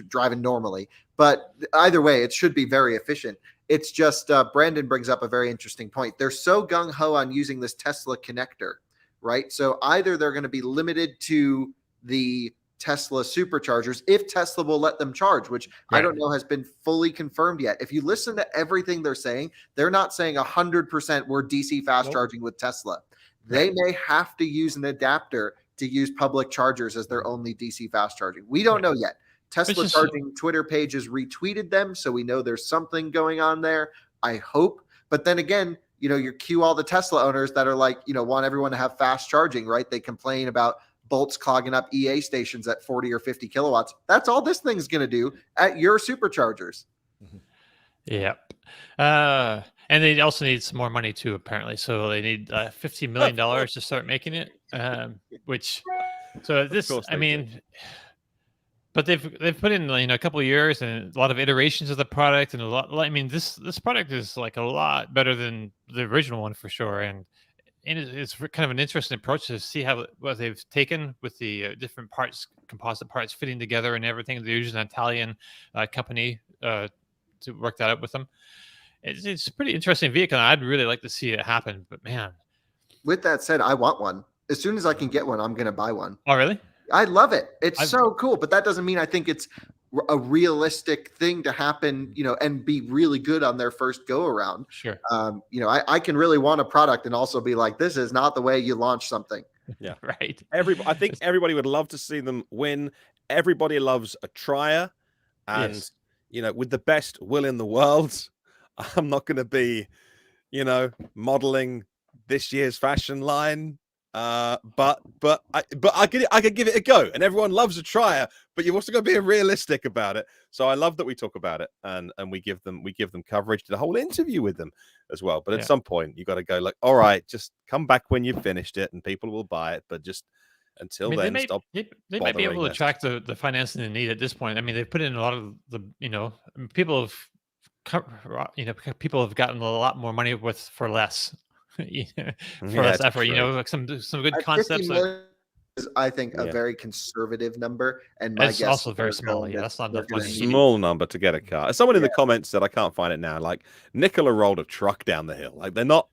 driving normally. But either way, it should be very efficient. It's just Brandon brings up a very interesting point. They're so gung-ho on using this Tesla connector, right? So either they're going to be limited to the Tesla Superchargers if Tesla will let them charge, which I don't know has been fully confirmed yet. If you listen to everything they're saying, they're not saying 100% we're DC fast charging with Tesla. They may have to use an adapter to use public chargers as their only DC fast charging. We don't know yet. Tesla Charging Twitter page has retweeted them, so we know there's something going on there. I hope. But then again, you cue all the Tesla owners that are like, want everyone to have fast charging, right? They complain about bolts clogging up EA stations at 40 or 50 kilowatts. That's all this thing's going to do at your superchargers. Yep. And they also need some more money too, apparently. So they need $50 million to start making it. Which, so this, I mean, but they've put in a couple of years and a lot of iterations of the product and a lot. I mean, this product is like a lot better than the original one for sure. And it's kind of an interesting approach to see what they've taken with the different parts, composite parts fitting together and everything. They're using an Italian company to work that out with them. It's a pretty interesting vehicle. And I'd really like to see it happen, but man. With that said, I want one. As soon as I can get one, I'm going to buy one. Oh, really? I love it. It's so cool, but that doesn't mean I think it's a realistic thing to happen, and be really good on their first go around. Sure. I can really want a product and also be like, this is not the way you launch something. Yeah. Right. I think everybody would love to see them win. Everybody loves a trier. And, yes. With the best will in the world, I'm not going to be, modeling this year's fashion line. But I could give it a go, and everyone loves a trier, but you've also got to be realistic about it. So I love that we talk about it and we give them coverage, to the whole interview with them as well. But at some point you got to go like, all right, just come back when you've finished it and people will buy it. But just until then, stop. They might be able to attract the financing they need at this point. I mean, they've put in a lot of the, people have gotten a lot more money for less. For less effort, like some good concepts. Is, I think, a very conservative number, and my it's guess also very small. Yeah, that's not enough money. Small number to get a car. Someone in the comments said, I can't find it now. Like, Nicola rolled a truck down the hill. Like, they're not.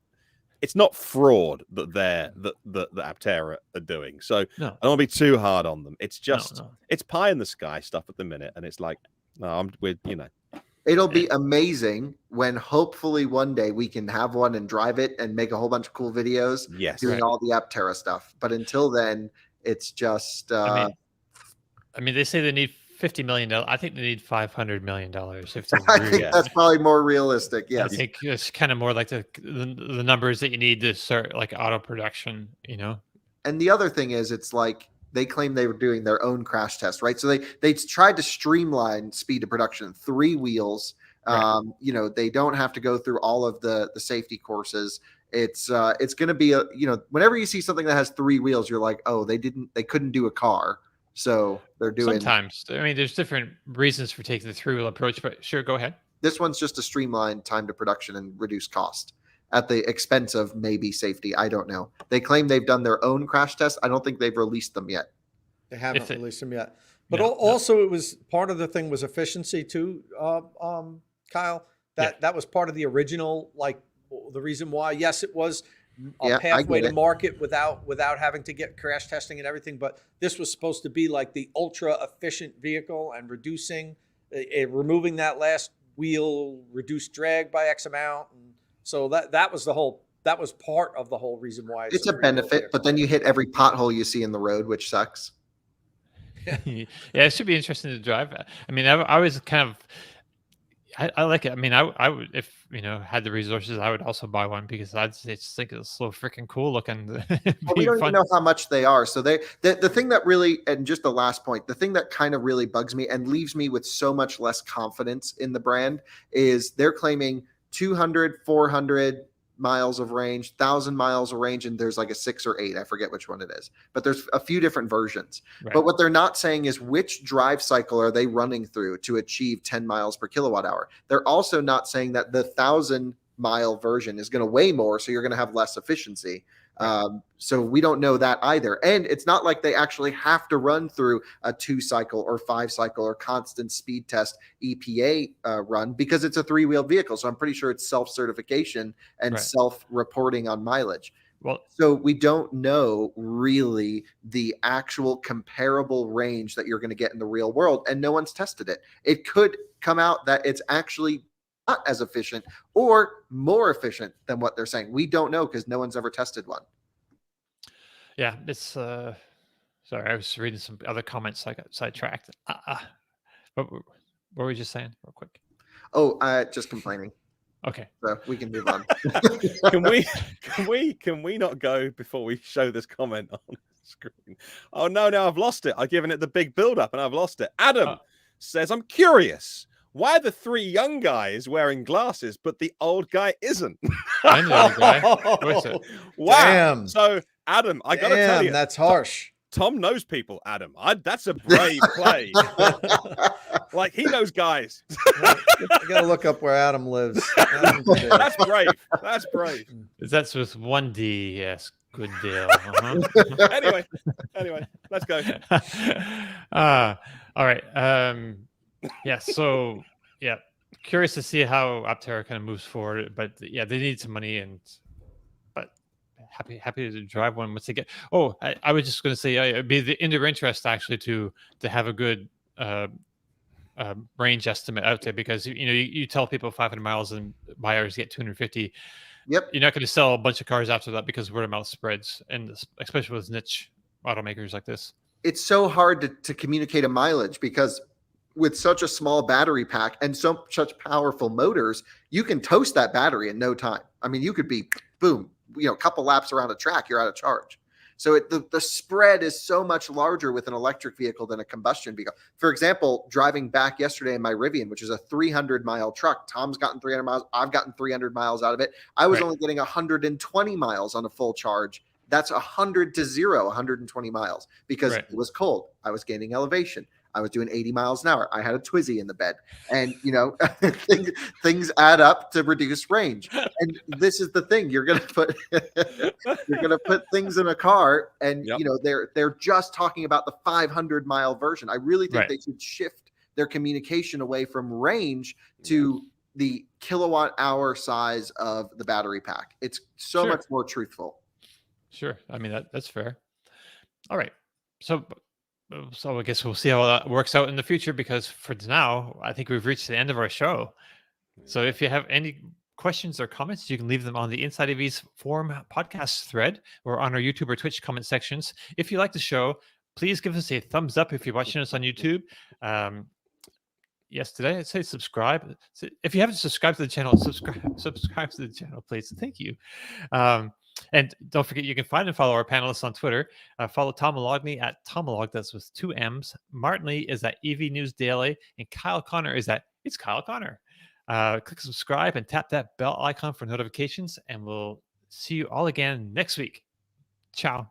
It's not fraud that the Aptera are doing. So I don't want to be too hard on them. It's just it's pie in the sky stuff at the minute, and it's like, no, It'll be amazing when hopefully one day we can have one and drive it and make a whole bunch of cool videos doing all the Aptera stuff. But until then, it's just... I mean, they say they need $50 million. I think they need $500 million. I think that's probably more realistic, yes. I think it's kind of more like the numbers that you need to start like auto production, And the other thing is, it's like, they claim they were doing their own crash test, right? So they tried to streamline speed of production, 3 wheels. Right. They don't have to go through all of the safety courses. It's going to be whenever you see something that has 3 wheels, you're like, oh, they couldn't do a car. So they're doing. Sometimes, I mean, there's different reasons for taking the 3-wheel approach, but sure, go ahead. This one's just to streamline time to production and reduce cost at the expense of maybe safety. I don't know. They claim they've done their own crash tests. I don't think they've released them yet. They haven't released them yet. But also it was part of the thing was efficiency too, Kyle. That was part of the original, like the reason why. Yes, it was a pathway to market without having to get crash testing and everything. But this was supposed to be like the ultra efficient vehicle and removing that last wheel, reduced drag by X amount. And so that was part of the whole reason why it's a benefit, but then you hit every pothole you see in the road, which sucks. Yeah, it should be interesting to drive. I mean, I was kind of, I like it. I mean, I would, if had the resources, I would also buy one because I just think it's so freaking cool looking. Well, we don't even know how much they are. So the thing that really, and just the last point, the thing that kind of really bugs me and leaves me with so much less confidence in the brand is they're claiming 200, 400 miles of range, 1,000 miles of range, and there's like a 6 or 8. I forget which one it is, but there's a few different versions. Right. But what they're not saying is which drive cycle are they running through to achieve 10 miles per kilowatt hour. They're also not saying that the 1,000-mile version is going to weigh more, so you're going to have less efficiency. So we don't know that either. And it's not like they actually have to run through a 2-cycle or 5-cycle or constant speed test EPA run because it's a 3-wheel vehicle. So I'm pretty sure it's self-certification and self-reporting on mileage. Well, so we don't know really the actual comparable range that you're going to get in the real world, and no one's tested it. It could come out that it's actually not as efficient or more efficient than what they're saying. We don't know because no one's ever tested one. Yeah, it's sorry, I was reading some other comments. So I got sidetracked. What were we just saying real quick? Oh, just complaining. Okay, so we can move on. Can we not go before we show this comment on? screen. Oh no, I've lost it. I've given it the big build up and I've lost it. Adam Oh. says, I'm curious. Why are the 3 young guys wearing glasses, but the old guy isn't? I'm the other guy. What's it? Wow. Damn. So, Adam, I got to tell you. That's harsh. Tom knows people, Adam. That's a brave play. Like, he knows guys. I got to look up where Adam lives. That's brave. That's brave. That's with 1D. Yes. Good deal. Uh-huh. Anyway, let's go. All right. Yeah. So, yeah. Curious to see how Aptera kind of moves forward. But yeah, they need some money, but happy to drive one once they get. Oh, I was just going to say, it'd be in their interest actually to have a good range estimate out there, because you tell people 500 miles and buyers get 250. Yep. You're not going to sell a bunch of cars after that because word of mouth spreads, and especially with niche automakers like this. It's so hard to communicate a mileage, because with such a small battery pack and such powerful motors, you can toast that battery in no time. I mean, you could be boom, a couple laps around a track, you're out of charge. So the spread is so much larger with an electric vehicle than a combustion vehicle. For example, driving back yesterday in my Rivian, which is a 300-mile truck, Tom's gotten 300 miles. I've gotten 300 miles out of it. I was only getting 120 miles on a full charge. That's 100 to 0, 120 miles, because it was cold. I was gaining elevation. I was doing 80 miles an hour. I had a Twizy in the bed, and things add up to reduce range. And this is the thing: you're gonna put things in a car, and they're just talking about the 500-mile version. I really think they should shift their communication away from range to the kilowatt hour size of the battery pack. It's so much more truthful. Sure, I mean that's fair. All right, so I guess we'll see how that works out in the future, because for now, I think we've reached the end of our show. So if you have any questions or comments, you can leave them on the Inside EV's forum podcast thread or on our YouTube or Twitch comment sections. If you like the show, please give us a thumbs up if you're watching us on YouTube. Yes, today I'd say subscribe. So if you haven't subscribed to the channel, subscribe to the channel, please. Thank you. And don't forget, you can find and follow our panelists on Twitter. Follow Tom Mologney at Tomolog, that's with 2 M's. Martin Lee is at EV News Daily, and Kyle Connor is at It's Kyle Connor. Click subscribe and tap that bell icon for notifications, and we'll see you all again next week. Ciao.